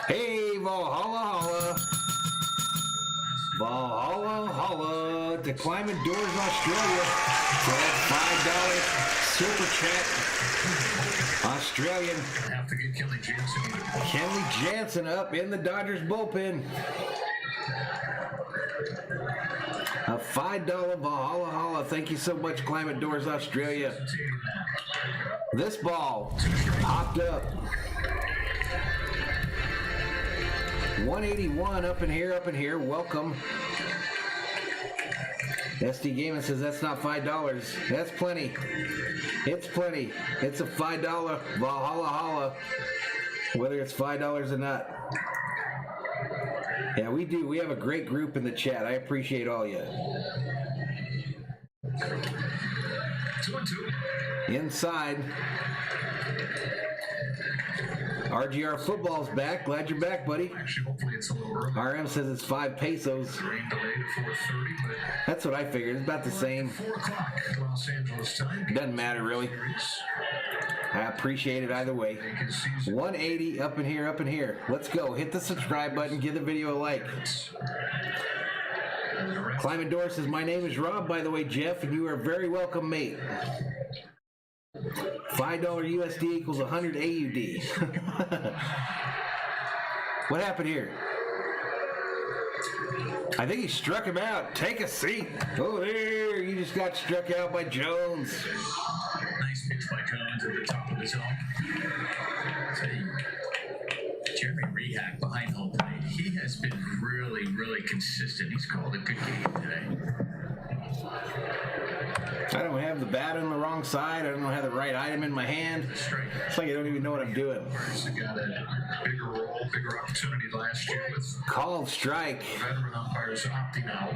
Hey, Valhalla Holla. Valhalla Holla to Climate Doors Australia for that $5 Super Chat Australian. Have to get Kenley Jansen up in the Dodgers bullpen. A $5 Valhalla Holla. Thank you so much, Climate Doors Australia. This ball popped up. 181 up in here. Welcome. SD Gaming says that's not $5. That's plenty. It's plenty. It's a $5 Valhalla Holla, whether it's $5 or not. Yeah, we do. We have a great group in the chat. I appreciate all you. 2-2. Inside. RGR football's back. Glad you're back, buddy. Actually, hopefully it's a little early. RM says it's 5 pesos. Rain delayed at 4:30, but that's what I figured. It's about the same. 4 o'clock Los Angeles time. Doesn't matter, really. I appreciate it either way. 180 up in here. Let's go. Hit the subscribe button. Give the video a like. Climate Door says, my name is Rob, by the way, Jeff, and you are very welcome, mate. $5 USD equals 100 AUD. What happened here? I think he struck him out. Take a seat. Oh, there. You just got struck out by Jones. Nice pitch by Jones at the top of the zone. Jeremy Rehack behind home plate. He has been really, really consistent. He's called a good game today. I don't have the bat on the wrong side. I don't have the right item in my hand. It's like I don't even know what I'm doing. Got a bigger role, bigger opportunity last year with called strike. Veteran umpires opting out.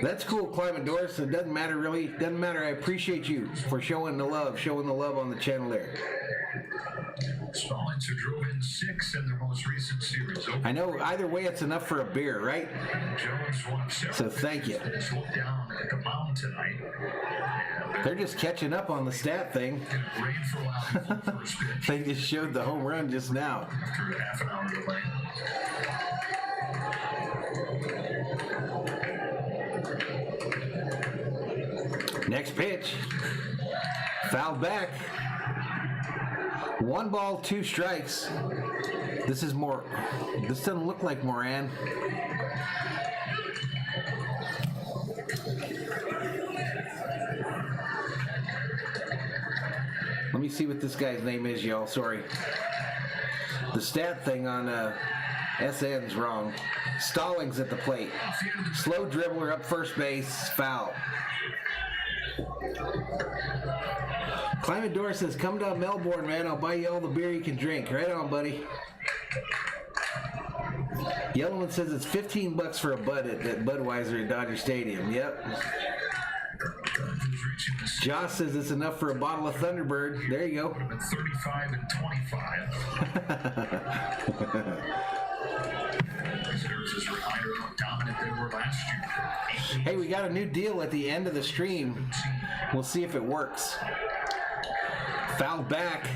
That's cool, Climate Doors. It doesn't matter, really. Doesn't matter. I appreciate you for showing the love on the channel there. Stallings, who drove in 6 in their most recent series. I know either way it's enough for a beer, right? Jones won so thank you. Just looked down at the mound tonight. They're just catching up on the stat thing. Rain for a while before first pitch. They just showed the home run just now. After half an hour delay. Next pitch. Fouled back. 1 ball, 2 strikes. This doesn't look like Moran. Let me see what this guy's name is, y'all. Sorry. The stat thing on SN's wrong. Stallings at the plate. Slow dribbler up first base. Foul. Climate Door says, come down Melbourne, man. I'll buy you all the beer you can drink. Right on, buddy. Yellowman says it's $15 for a Bud at Budweiser at Dodger Stadium. Yep. Josh says it's enough for a bottle of Thunderbird. There you go. 35 and 25. Just a reminder of how dominant they were last year. Hey, we got a new deal at the end of the stream. We'll see if it works. Fouled back.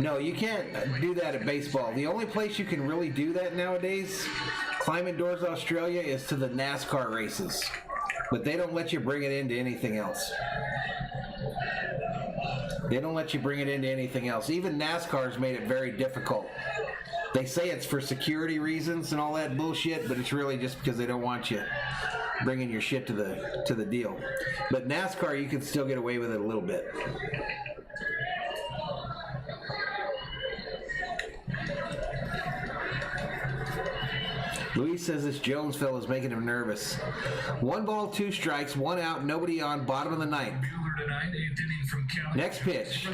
No, you can't do that at baseball. The only place you can really do that nowadays, Climate Doors Australia, is to the NASCAR races. But they don't let you bring it into anything else. They don't let you bring it into anything else. Even NASCAR's made it very difficult They say it's for security reasons and all that bullshit, but it's really just because they don't want you bringing your shit to the deal. But NASCAR, you can still get away with it a little bit. Luis says this Jones fella's making him nervous. 1 ball, 2 strikes, 1 out, nobody on, bottom of the ninth. Next pitch.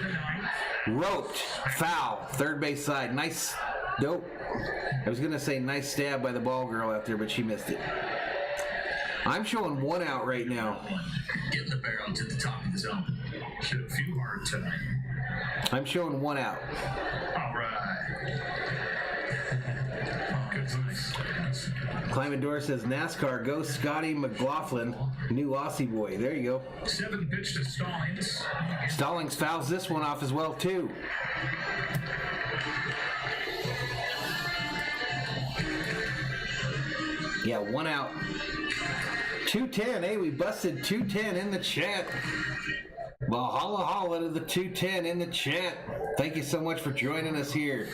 Roped. Foul. Third base side. Nice. Nope. I was going to say nice stab by the ball girl out there, but she missed it. I'm showing 1 out right now. Getting the barrel to the top of the zone. Hit a few hard tonight. I'm showing 1 out. All right. Climate Door says NASCAR, go Scotty McLaughlin, new Aussie boy. There you go. 7 pitch to Stallings. Stallings fouls this one off as well, too. Yeah, 1 out. 210. Hey, we busted 210 in the chat. Valhalla Holla to the 210 in the chat. Thank you so much for joining us here.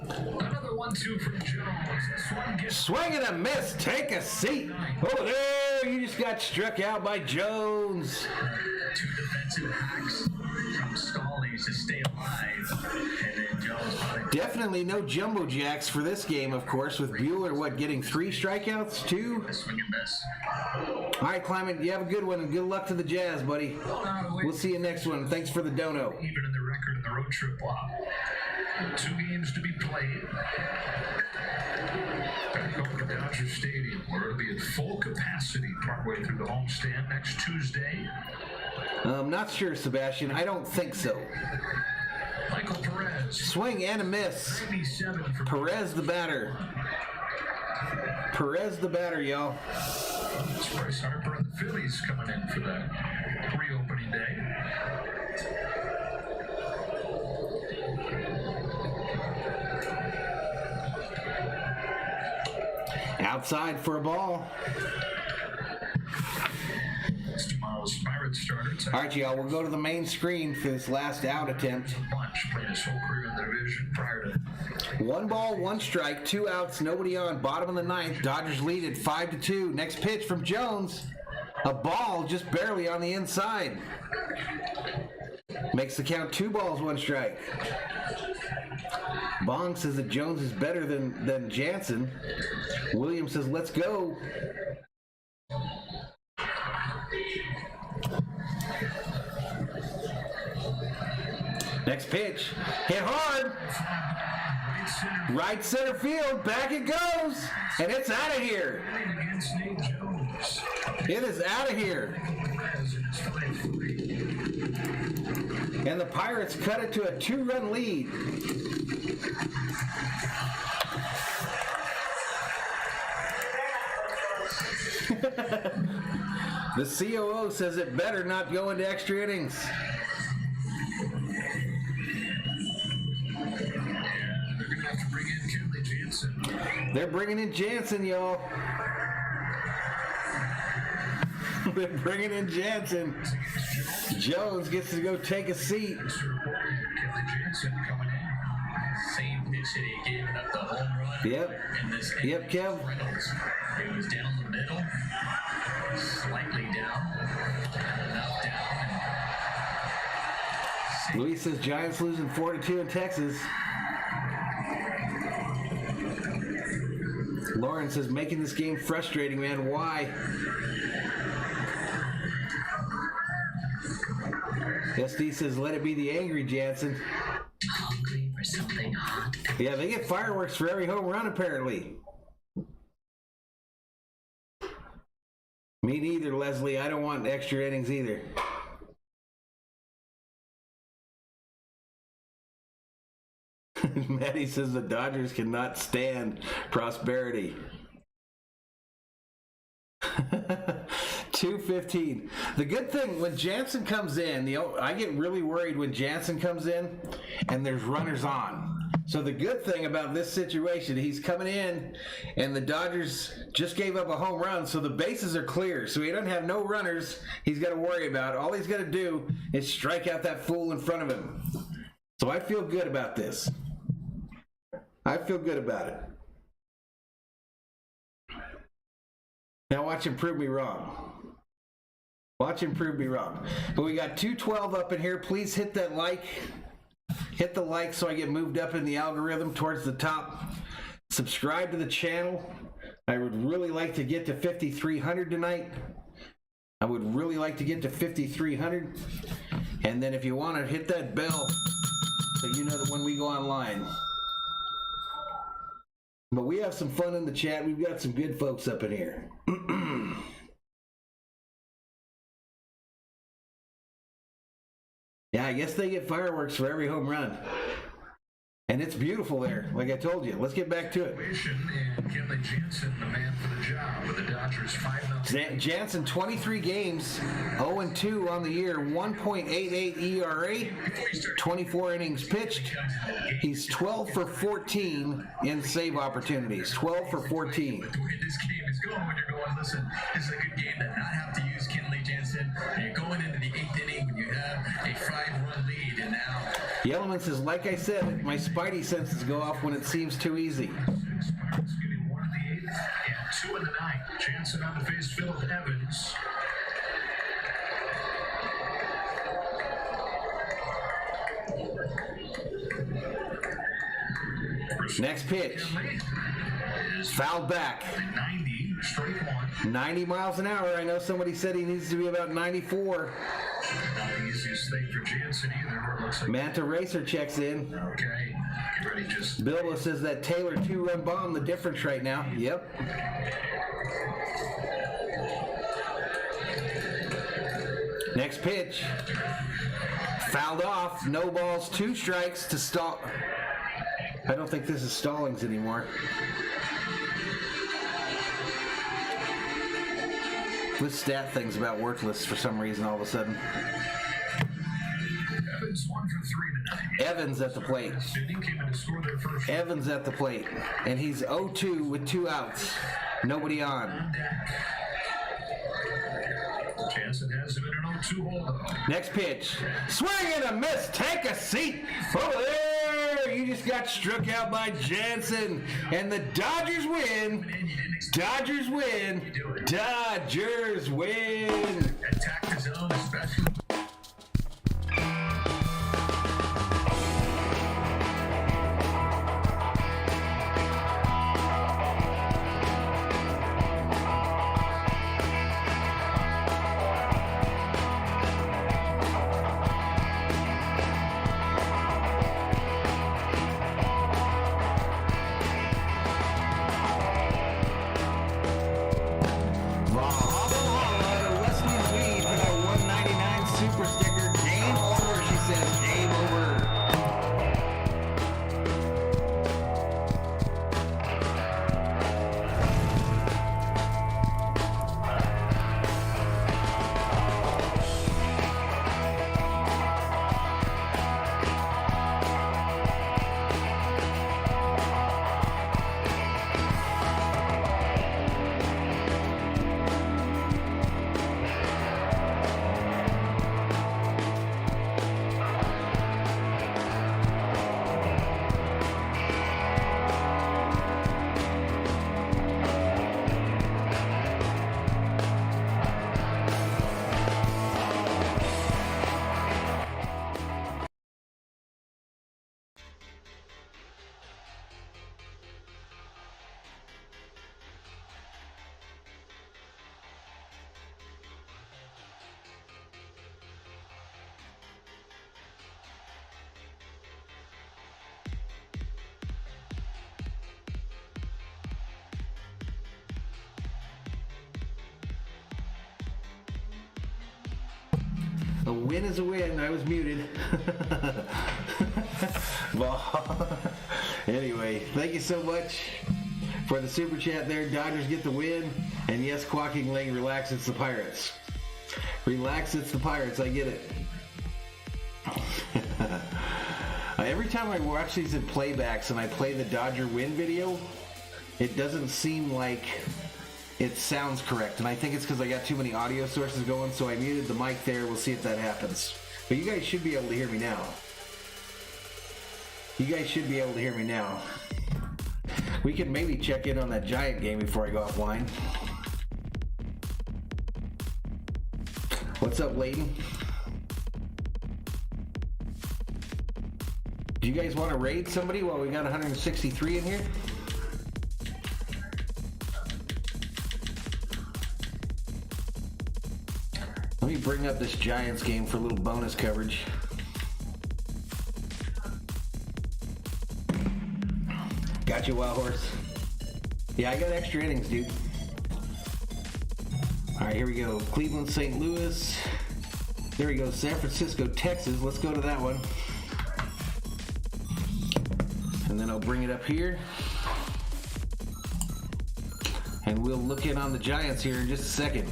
Another 1-2 from Jones. This one gets Swing and a miss. Take a seat. Oh, there. You just got struck out by Jones. 2 defensive hacks from Stallings to stay alive. And then Jones probably Definitely no jumbo jacks for this game, of course, with Bueller, getting 3 strikeouts? 2? swing and miss. All right, Climate, you have a good one, and good luck to the Jazz, buddy. We'll see you next one. Thanks for the dono. Even in the record in the road trip block. 2 games to be played. Back over to Dodgers Stadium, where it'll be at full capacity partway through the homestand next Tuesday. I'm not sure, Sebastian. I don't think so. Michael Perez. Swing and a miss. 97 for Perez the batter. Perez the batter, y'all. It's Bryce Harper and the Phillies coming in for that reopening day. Outside for a ball. It's tomorrow's Pirates starter. All right, y'all, we'll go to the main screen for this last out attempt. Bunch played his whole career in the division prior to 1 ball, 1 strike, 2 outs, nobody on, bottom of the ninth. Dodgers lead at 5-2. Next pitch from Jones. A ball just barely on the inside. Makes the count 2 balls, 1 strike. Bong says that Jones is better than Jansen. Williams says, let's go. Next pitch. Hit hard. Right center field. Back it goes. And it's out of here. against Nate Jones. It is out of here. And the Pirates cut it to a 2-run lead. The COO says it better not go into extra innings. They're going to have to bring in Kenley Jansen. They're bringing in Jansen, y'all. They're bringing in Jansen. Jones gets to go take a seat. Kenley Jansen coming in. Same pitch that he gave up the home run. Yep. In this Yep, Kev. Reynolds. It was down the middle, slightly down, enough down. Luis says Giants losing 4-2 in Texas. Lauren says making this game frustrating, man. Why? SD says let it be the angry Jansen. Hungry for something hot. Yeah, they get fireworks for every home run apparently. Me neither, Leslie. I don't want extra innings either. Maddie says the Dodgers cannot stand prosperity. 2:15. The good thing when Jansen comes in, I get really worried when Jansen comes in and there's runners on. So the good thing about this situation, he's coming in, and the Dodgers just gave up a home run, so the bases are clear. So he doesn't have no runners he's got to worry about. All he's got to do is strike out that fool in front of him. So I feel good about this. I feel good about it. Now watch him prove me wrong. Watch him prove me wrong. But we got 212 up in here. Please hit that like. Hit the like so I get moved up in the algorithm towards the top. Subscribe to the channel. I would really like to get to 5,300 tonight. I would really like to get to 5,300. And then if you want to, hit that bell so you know that when we go online. But we have some fun in the chat. We've got some good folks up in here. Yeah, I guess they get fireworks for every home run. And it's beautiful there, like I told you. Let's get back to it. And Kenley Jansen, the man for the job with the Dodgers 5-0. Jansen, 23 games, 0-2 on the year, 1.88 ERA, 24 innings pitched. He's 12 for 14 in save opportunities. 12 for 14. But the way this game is going, when you're going, listen, this is a good game to not have to use Kenley Jansen. And you're going into the 8th inning when you have a 5-run lead, and now Yellowman says, like I said, my spidey senses go off when it seems too easy. Sparks getting 1 in the 8th and 2 in the 9th. Jansen on the face, Phillip Evans. Next pitch. Fouled back. 90, straight one. 90 miles an hour. I know somebody said he needs to be about 94. Not the easiest thing for Jansen either. It looks like Manta Racer checks in. okay. Get ready, just Bilbo says that Taylor 2-run bomb the difference right now. Yep. Next pitch. Fouled off. No balls, 2 strikes to stall. I don't think this is Stallings anymore. This stat thing's about worthless for some reason all of a sudden. Evans 1 for 3 tonight. Evans at the plate. Sidney came in to score their first. Evans at the plate. And he's 0-2 with 2 outs. Nobody on. Jansen has him in an 0-2 hole. Next pitch. Swing and a miss. Take a seat. Over there. You just got struck out by Jansen. And the Dodgers win. Dodgers win. Dodgers win. Attacked his own special. Valhalla, Leslie's lead for that 199 super sticker. Game over, she says. Game over. A win is a win. I was muted. Anyway, thank you so much for the super chat there. Dodgers get the win. And yes, Quacking Leg, relax, it's the Pirates. Relax, it's the Pirates. I get it. I Every time I watch these in playbacks and I play the Dodger win video, it doesn't seem like it sounds correct. And I think it's because I got too many audio sources going, so I muted the mic there. We'll see if that happens. But you guys should be able to hear me now. We can maybe check in on that Giant game before I go offline. What's up, Layton? Do you guys want to raid somebody while we got 163 in here? Let me bring up this Giants game for a little bonus coverage. Got you, Wild Horse. Yeah, I got extra innings, dude. All right, here we go. Cleveland, St. Louis. There we go. San Francisco, Texas. Let's go to that one. And then I'll bring it up here. And we'll look in on the Giants here in just a second.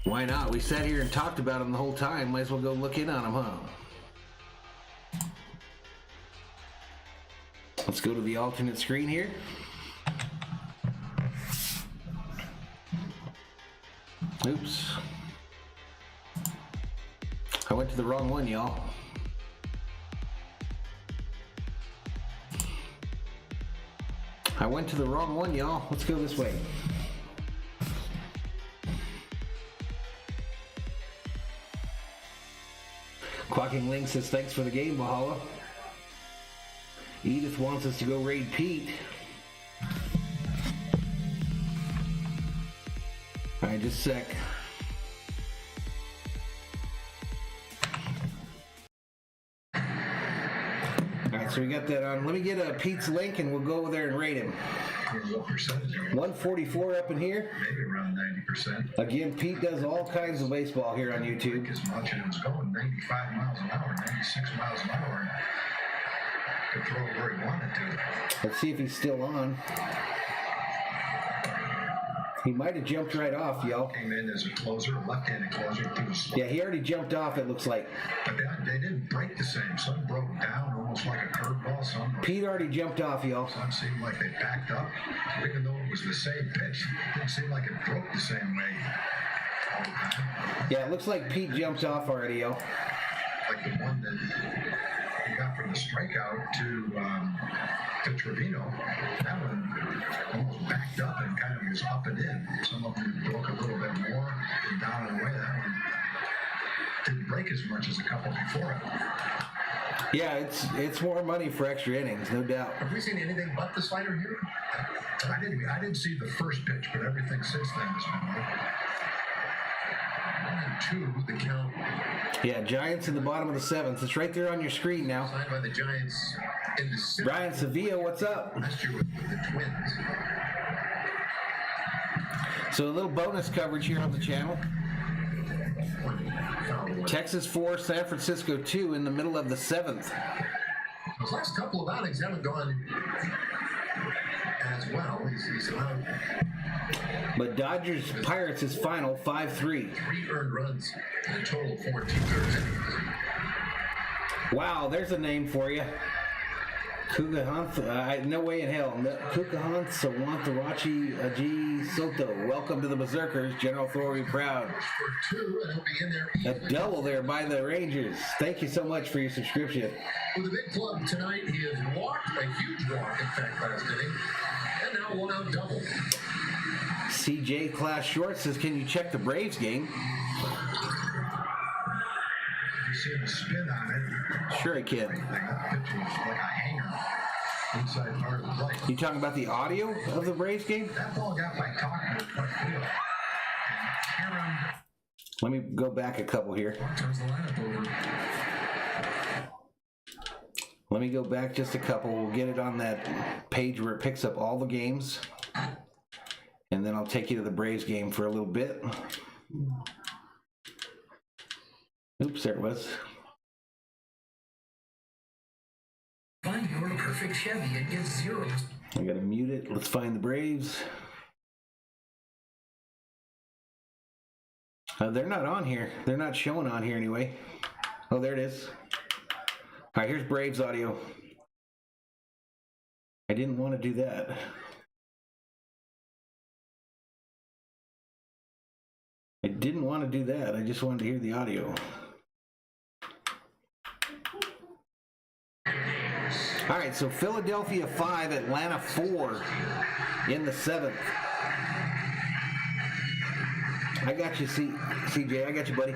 Why not? We sat here and talked about them the whole time. Might as well go look in on them, huh? Let's go to the alternate screen here. Oops. I went to the wrong one, y'all. Let's go this way. Clocking Link says, thanks for the game, Valhalla. Edith wants us to go raid Pete. Alright, just a sec. Alright, so we got that on. Let me get Pete's link and we'll go over there and rate him. What percentage? 144 up in here. Maybe around 90%. Again, Pete does all kinds of baseball here on YouTube. As much as it was going 95 miles an hour, 96 miles an hour. Could throw it where he wanted to. Let's see if he's still on. He might have jumped right off, y'all. Came in as a closer, left-handed closer. Yeah, he already jumped off, it looks like. But they didn't break the same. Some broke down almost like a curveball. Some Pete already jumped off, y'all. Some seemed like they backed up. Even though it was the same pitch, it didn't seem like it broke the same way all the time. Yeah, it looks like Pete jumped off already, y'all. Like the one that he got from the strikeout to Trevino. That one almost backed up and kind of was up and in. Some of them broke a little bit more and down and away. That one didn't break as much as a couple before it. Yeah, it's more money for extra innings, no doubt. Have we seen anything but the slider here? I didn't see the first pitch, but everything since then has been good. 1-2, the count. Yeah, Giants in the bottom of the seventh. It's right there on your screen now. Signed by the Giants in the seventh. Brian Sevilla, what's up? Last year with the Twins. So a little bonus coverage here on the channel. Texas 4, San Francisco 2 in the middle of the seventh. Those last couple of outings haven't gone as well. He's allowed. But Dodgers Pirates is final 5-3. 3 earned runs in a total of 4 2/3 innings. Wow, there's a name for you. Kukahantha, no way in hell. Kukahantha Sawantarachi Aji Soto. Welcome to the Berserkers. General Authority proud. For 2, and he'll be in there. A double there by the Rangers. Thank you so much for your subscription. With the big club tonight, he has walked, a huge walk, in fact, last inning, and now 1 out double. CJ Class Short says, can you check the Braves game? You see the spin on it. Sure I can. That pitch was like a hanger inside part of the plate. You talking about the audio of the Braves game? That ball got by talking to left field. And Aaron Let me go back a couple here. turns the lineup over. Let me go back just a couple. We'll get it on that page where it picks up all the games. And then I'll take you to the Braves game for a little bit. Oops, there it was. Find your perfect Chevy and get 0. I gotta mute it. Let's find the Braves. They're not on here. They're not showing on here anyway. Oh, there it is. All right, here's Braves audio. I didn't want to do that. I didn't want to do that. I just wanted to hear the audio. All right, so Philadelphia 5, Atlanta 4 in the 7th. I got you, CJ. I got you, buddy.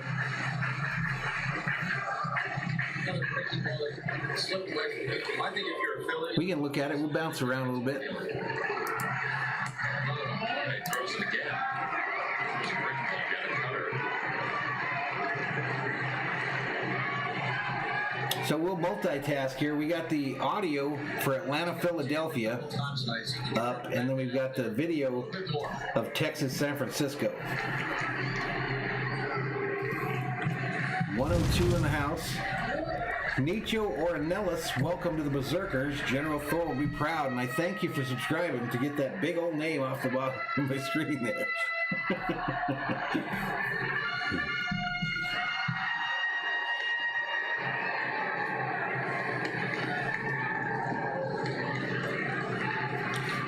We can look at it. We'll bounce around a little bit. Throws it again. So we'll multitask here. We got the audio for Atlanta, Philadelphia up, and then we've got the video of Texas, San Francisco. 102 in the house. Nicho Ornelas, welcome to the Berzerkers. General Thor will be proud, and I thank you for subscribing to get that big old name off the bottom of my screen there.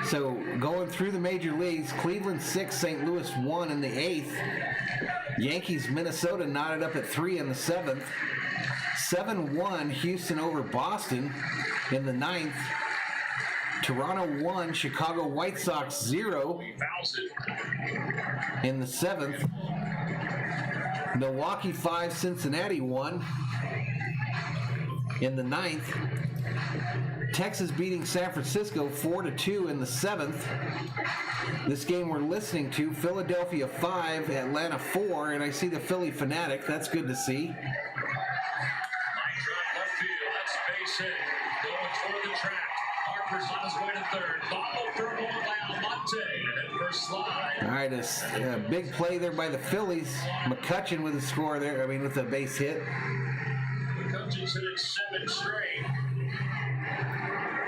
So going through the major leagues, Cleveland 6, St. Louis 1 in the 8th. Yankees, Minnesota knotted up at 3 in the 7th. 7-1 Houston over Boston in the 9th. Toronto 1, Chicago White Sox 0 in the 7th. Milwaukee 5, Cincinnati 1 in the 9th. Texas beating San Francisco 4-2 in the 7th. This game we're listening to, Philadelphia 5, Atlanta 4, and I see the Philly fanatic. That's good to see. Line drive left field. That's base hit. Going toward the track. Harper's on his way to third. Bobble for a ball by Almonte. And then first slide. All right, a big play there by the Phillies. McCutchen with a score there. I mean, with a base hit. McCutchen's hitting 7 straight.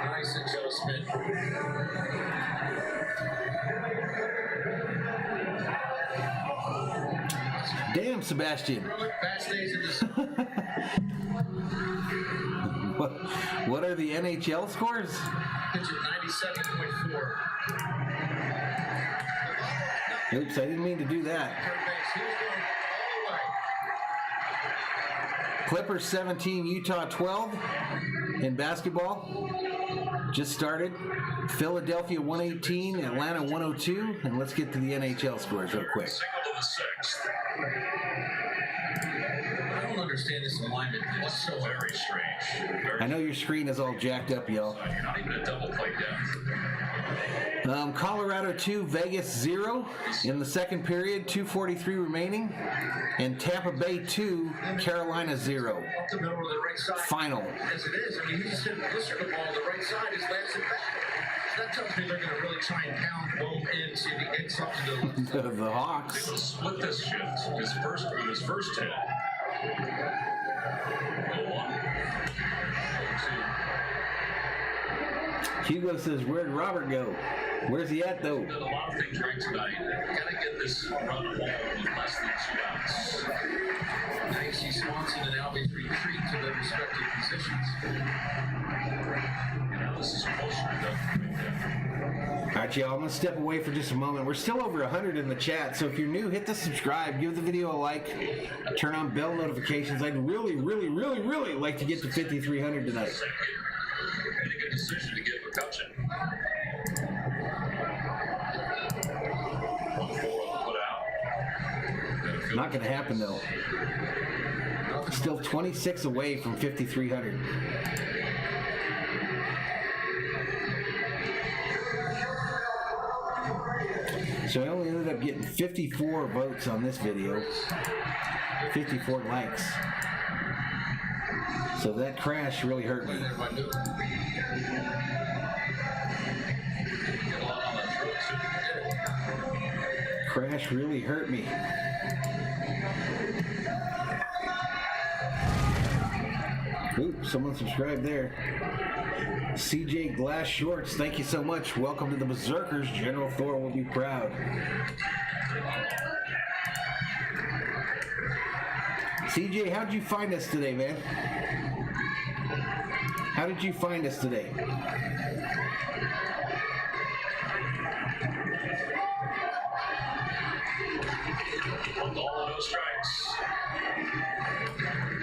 Nice adjustment. Damn, Sebastian. Fast days in this. What are the NHL scores? Pitch at 97.4. Oops, I didn't mean to do that. Clippers 17, Utah 12 in basketball. Just started. Philadelphia 118, Atlanta 102. And let's get to the NHL scores real quick. Single to the 6th. I don't understand this alignment. It's so very strange. I know your screen is all jacked up, y'all. You're not even a double play down. Colorado 2, Vegas 0 in the second period, 2:43 remaining. And Tampa Bay 2, Carolina 0. Up the middle of the right side. Final. As it is, I mean, he just hit the ball on the right side. He's last it back. So that tells me they're going to really try and pound both in, see if he gets something to The Hawks. They will split this shift. His first hit. Hugo says, where'd Robert go? Where's he at, though? Did a lot of things right tonight. Got to get this run home with less than 2 outs. Dicey, Swanson, and Albies retreat to their respective positions. This is closer to All right, y'all, I'm going to step away for just a moment. We're still over 100 in the chat, so if you're new, hit the subscribe, give the video a like, turn on bell notifications. I'd really, really, really, really like to get to 5,300 tonight. Made a good decision to get McCutchen. 1-4 put out. Not going to happen, though. Still 26 away from 5,300. So I only ended up getting 54 votes on this video, 54 likes. So that crash really hurt me. Crash really hurt me. Ooh, someone subscribed there. CJ Glass Shorts, thank you so much. Welcome to the Berzerkers. General Thor will be proud. CJ, how'd you find us today, man? How did you find us today? One ball, no strikes.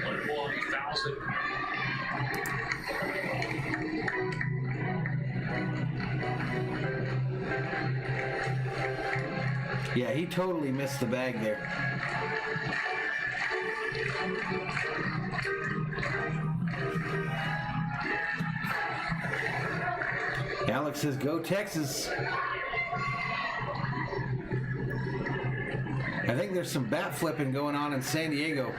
1 ball, 1,000. Yeah, he totally missed the bag there. Alex says, go Texas. I think there's some bat flipping going on in San Diego.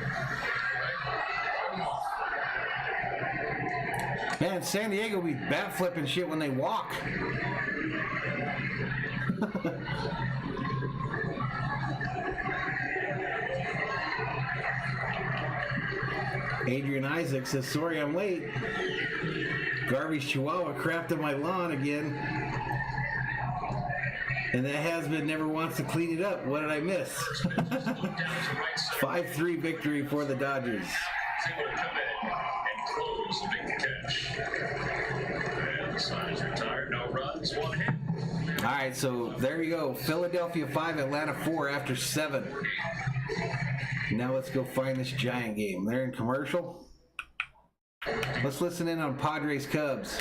Man, San Diego be bat flipping shit when they walk. Adrian Isaac says, sorry I'm late. Garvey's Chihuahua crapped on my lawn again. And that has-been never wants to clean it up. What did I miss? 5-3 victory for the Dodgers. Able to come in and close the big catch. And the sign is retired. No runs, 1 hit. All right, so there you go. Philadelphia 5, Atlanta 4 after 7. Now let's go find this Giant game. They're in commercial. Let's listen in on Padres Cubs.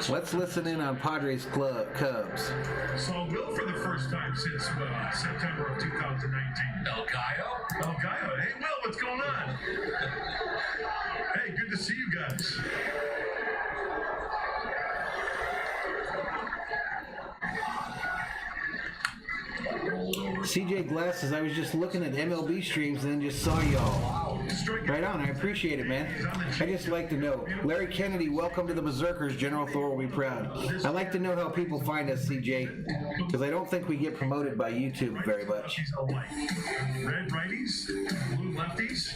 Let's listen in on Padres Cubs. Saw Will for the first time since September of 2019. El Gallo? El Gallo. Hey, Will, what's going on? Hey, good to see you guys. CJ Glass says, I was just looking at MLB streams and then just saw y'all. Right on, I appreciate it, man. I just like to know. Larry Kennedy, welcome to the Berserkers. General Thor will be proud. I like to know how people find us, CJ, because I don't think we get promoted by YouTube very much. Red righties, blue lefties.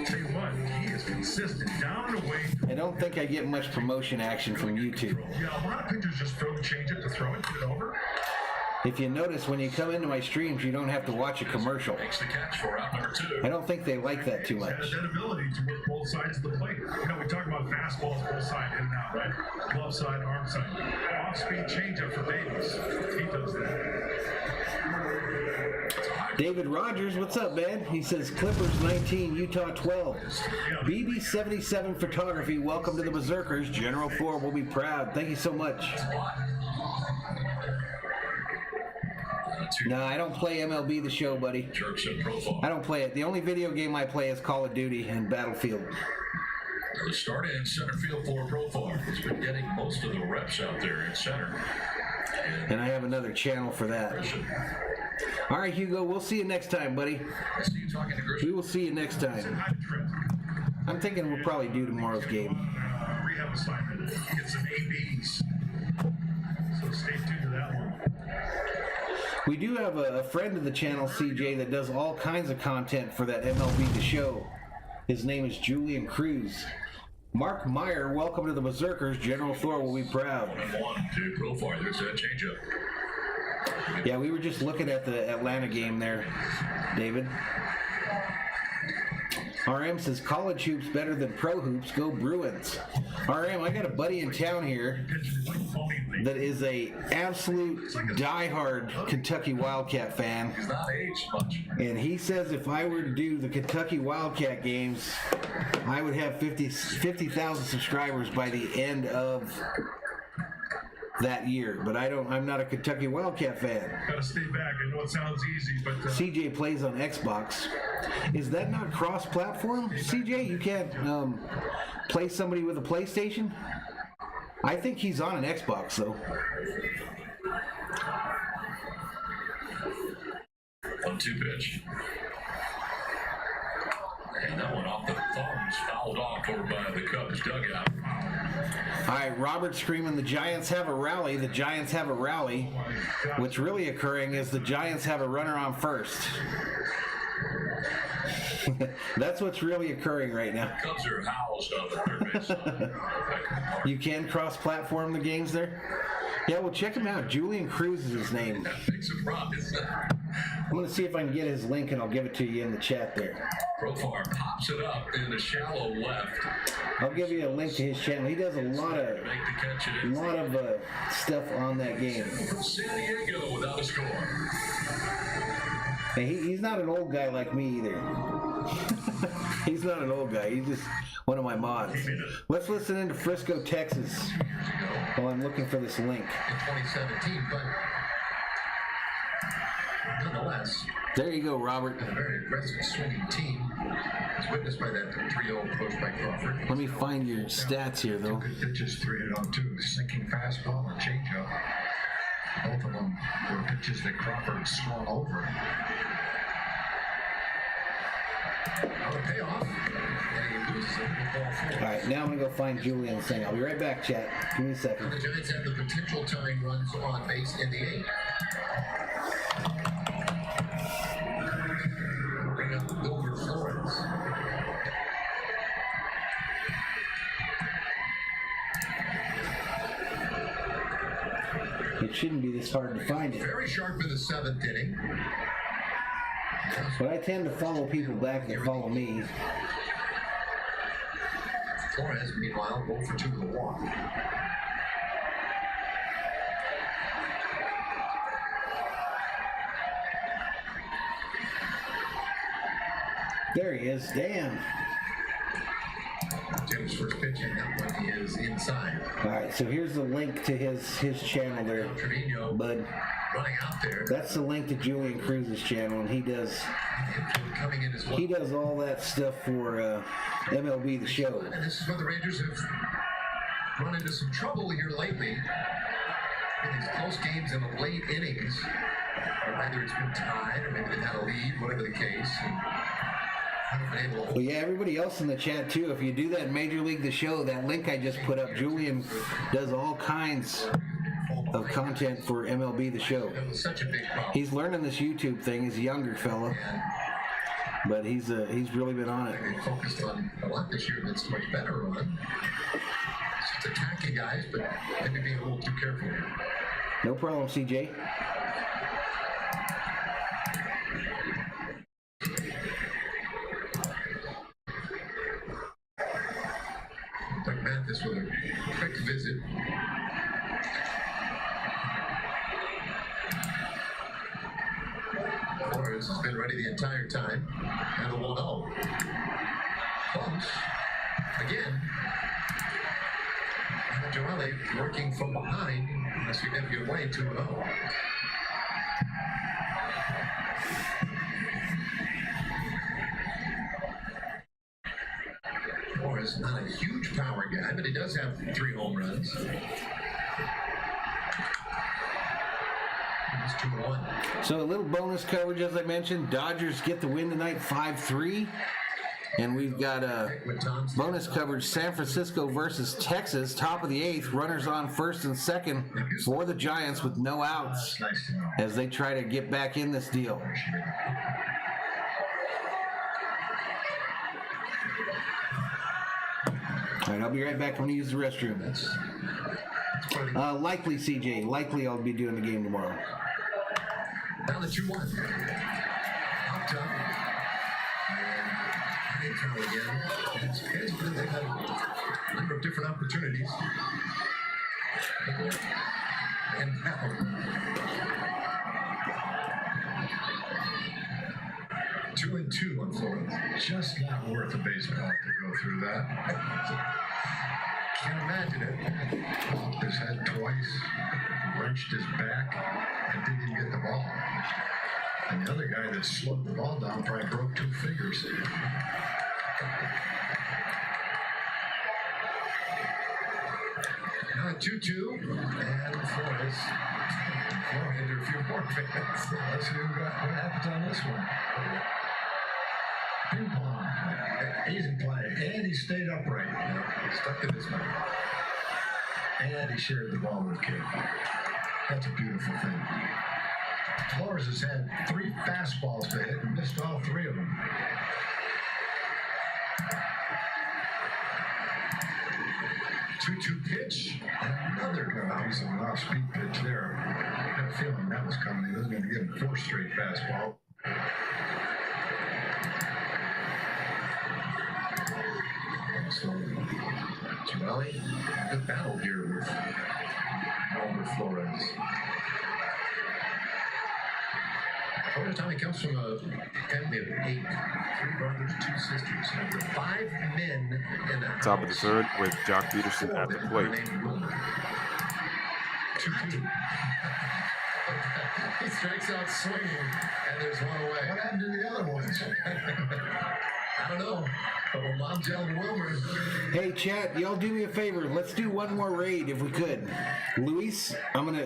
Tell you what, he is consistent. Down and away. I don't think I get much promotion action from YouTube. Yeah, a lot of pitchers just throw the changeup to throw it, put it over. If you notice, when you come into my streams, you don't have to watch a commercial. Makes the catch for out number 2. I don't think they like that too much. That ability to work both sides of the plate. You know, we talk about fastballs both sides in and out, right? Glove side, arm side. Off-speed changeup for babies. He does that. David Rogers, what's up, man? He says, Clippers 19, Utah 12. BB77 Photography, welcome to the Berserkers. General Thor will be proud. Thank you so much. No, I don't play MLB The Show, buddy. I don't play it. The only video game I play is Call of Duty and Battlefield. The start in center field for Profar. He's been getting most of the reps out there in center. And I have another channel for that. All right, Hugo, we'll see you next time, buddy. I see you talking to Christian. We will see you next time. I'm thinking we'll probably do tomorrow's game. Rehab assignment. Get some ABs. So stay tuned to that one. We do have a friend of the channel, CJ, that does all kinds of content for that MLB The Show. His name is Julian Cruz. Mark Meyer, welcome to the Berserkers. General Thor will be proud. 1-1 to Profar. There's that changeup. Yeah, we were just looking at the Atlanta game there, David. RM says, college hoops better than pro hoops. Go Bruins. RM, I got a buddy in town here that is a absolute diehard Kentucky Wildcat fan. He's not aged much. And he says if I were to do the Kentucky Wildcat games, I would have 50,000 subscribers by the end of that year. But I'm not a Kentucky Wildcat fan. Gotta stay back. I know it sounds easy, but CJ plays on Xbox. Is that not cross-platform? CJ, you can't play somebody with a PlayStation? I think he's on an Xbox, though. 1-2 pitch. And that one off the thumbs, fouled off over by the Cubs dugout. All right, Robert screaming, the Giants have a rally. The Giants have a rally. What's really occurring is the Giants have a runner on first. That's what's really occurring right now. Cubs are housed on the third base side. You can cross-platform the games there? Yeah, well, check him out. Julian Cruz is his name. Big surprise. going to see if I can get his link, and I'll give it to you in the chat there. Profar pops it up in the shallow left. I'll give you a link to his channel. He does a lot of stuff on that game. From San Diego without a score. And he's not an old guy like me either. He's not an old guy. He's just one of my mods. Let's listen into Frisco, Texas, while I'm looking for this link. In 2017, but nonetheless, there you go, Robert. A very aggressive swinging team, as witnessed by that 3-0 approach by Crawford. Let me find your stats here, though. Good pitches, 3-0-2, sinking fastball and changeup. Both of them were pitches that Crawford swung over. On a payoff, and he loses it with ball 4. All right, now I'm going to go find Julian's thing. I'll be right back, chat. Give me a second. The Giants have the potential tying runs on base in the 8th. Bring up Wilbur Flores. It shouldn't be this hard to find it. Very sharp in the 7th inning. But I tend to follow people back that follow me. Flores, meanwhile, 0 for 2 with a walk. There he is. Damn. Tim's first pitch, and that one is inside. All right, so here's the link to his channel there, Trevino bud. running out there. That's the link to Julian Cruz's channel, and he does all that stuff for MLB The Show. And this is where the Rangers have run into some trouble here lately in these close games in the late innings. Or either it's been tied, or maybe they've had a lead, whatever the case. And well, yeah, everybody else in the chat too. If you do that Major League The Show, that link I just put up, Julian does all kinds of content for MLB The Show. He's learning this YouTube thing. He's a younger fella, but he's really been on it. They focused on a lot this year that's much better run. Just attacking guys, but maybe being a little too careful. No problem, CJ. This with a quick visit. Flores has been ready the entire time. And the 1-0. Close. Again. And Joelle working from behind in a significant way, 2-0. Flores, not a huge power guy, but he does have 3 home runs. It's 2-1. So a little bonus coverage, as I mentioned. Dodgers get the win tonight, 5-3. And we've got a bonus coverage, San Francisco versus Texas, top of the 8th. Runners on first and second for the Giants with no outs as they try to get back in this deal. All right, I'll be right back. I'm going to use the restroom. Likely, CJ. Likely I'll be doing the game tomorrow. Down to 2-1. Up top. And throw again. It's good. They've had a number of different opportunities. And now. 2-2 on Florida. Just not worth a baseball to go through that. Can't imagine it. Popped his head twice, wrenched his back, and didn't even get the ball. And the other guy that slowed the ball down probably broke 2 fingers. Now 2-2, and Flores. Flores into a few more fans. Let's see what happens on this one. Ping pong. Easy play. And he stayed upright. Stuck to this one. And he shared the ball with Kid. That's a beautiful thing. Flores has had 3 fastballs to hit and missed all 3 of them. 2-2 pitch. Another Piece of an off-speed pitch there. I had a feeling that was coming. He wasn't going to Again, 4 straight fastball. So, Jamali, good battle here with Albert Flores. Tommy comes from a family of 8, 3 brothers, 2 sisters, and over 5 men in the Top of the third with Jock Peterson at the plate. 2-2. He strikes out swinging, and there's one away. What happened to the other ones? I don't know. But when Mom yelled Wilmer. Hey, chat, y'all do me a favor. Let's do one more raid if we could. Luis,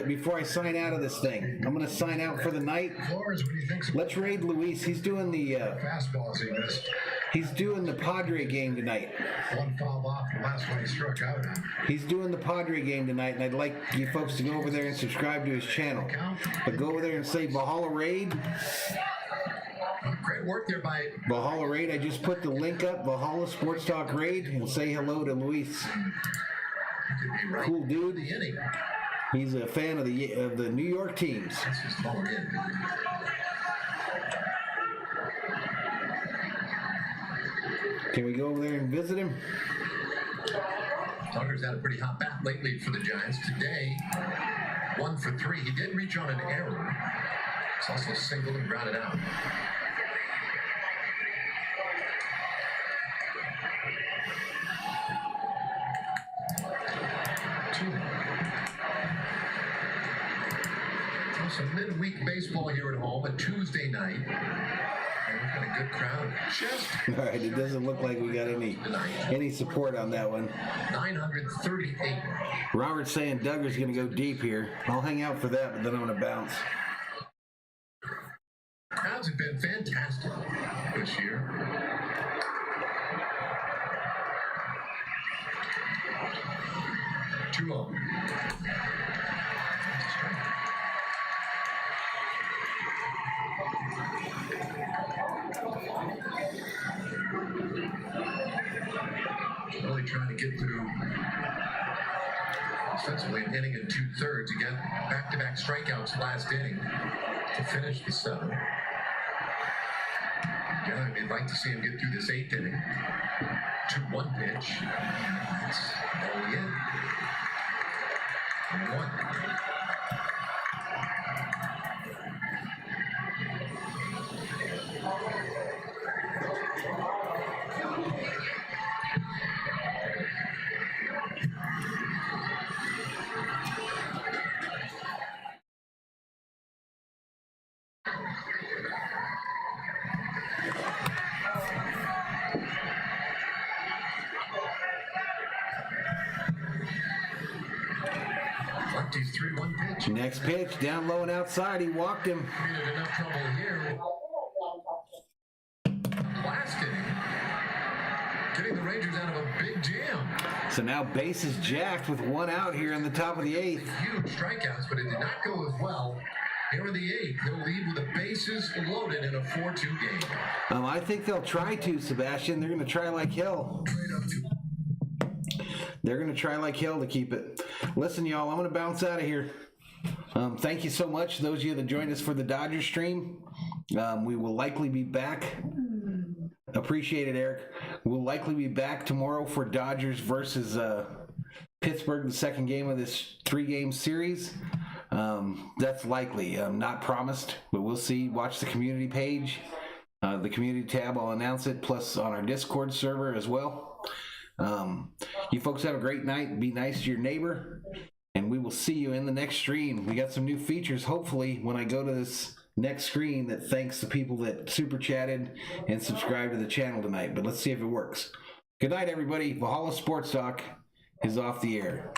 before I sign out of this thing, I'm gonna sign out for the night. Flores, what do you think? Let's raid Luis. He's doing the Fastballs he missed. he's doing the Padre game tonight. One foul off the last one he struck out on. He's doing the Padre game tonight, and I'd like you folks to go over there and subscribe to his channel. But go over there and say Valhalla Raid. Great work there by Valhalla Raid. I just put the link up, Valhalla Sports Talk Raid, and say hello to Luis. Cool dude. He's a fan of the New York teams. That's just falling in. Can we go over there and visit him? Tucker's had a pretty hot bat lately for the Giants. Today, 1 for 3. He did reach on an error. He's also singled and grounded out. Some midweek baseball here at home, a Tuesday night. And we've got a good crowd. Just All right, it doesn't look like we got any support on that one. 938. Robert's saying Duggar's going to go deep here. I'll hang out for that, but then I'm going to bounce. Crowds have been fantastic this year. Two of them. Really trying to get through essentially an inning and 2/3 to get back-to-back strikeouts last inning to finish the 7th. Yeah, I'd like to see him get through this 8th inning. 2-1 pitch. That's all we get. 1. Lefty's 3-1 pitch. Next pitch, down low and outside. He walked him. Created enough trouble here. Last inning, getting the Rangers out of a big jam. So now bases jacked with 1 out here in the top of the 8th. Huge strikeouts, but it did not go as well. Here in the 8th, he'll lead with the bases loaded in a 4-2 game. I think they'll try to, Sebastian. They're going to try like hell. They're going to try like hell to keep it. Listen, y'all, I'm going to bounce out of here. Thank you so much, those of you that joined us for the Dodgers stream. We will likely be back. Appreciate it, Eric. We'll likely be back tomorrow for Dodgers versus Pittsburgh, the second game of this 3-game series. That's likely. Not promised, but we'll see. Watch the community page. The community tab, I'll announce it, plus on our Discord server as well. You folks have a great night. Be nice to your neighbor, and we will see you in the next stream. We got some new features, hopefully, when I go to this next screen that thanks the people that super chatted and subscribed to the channel tonight. But let's see if it works. Good night, everybody. Valhalla Sports Talk is off the air.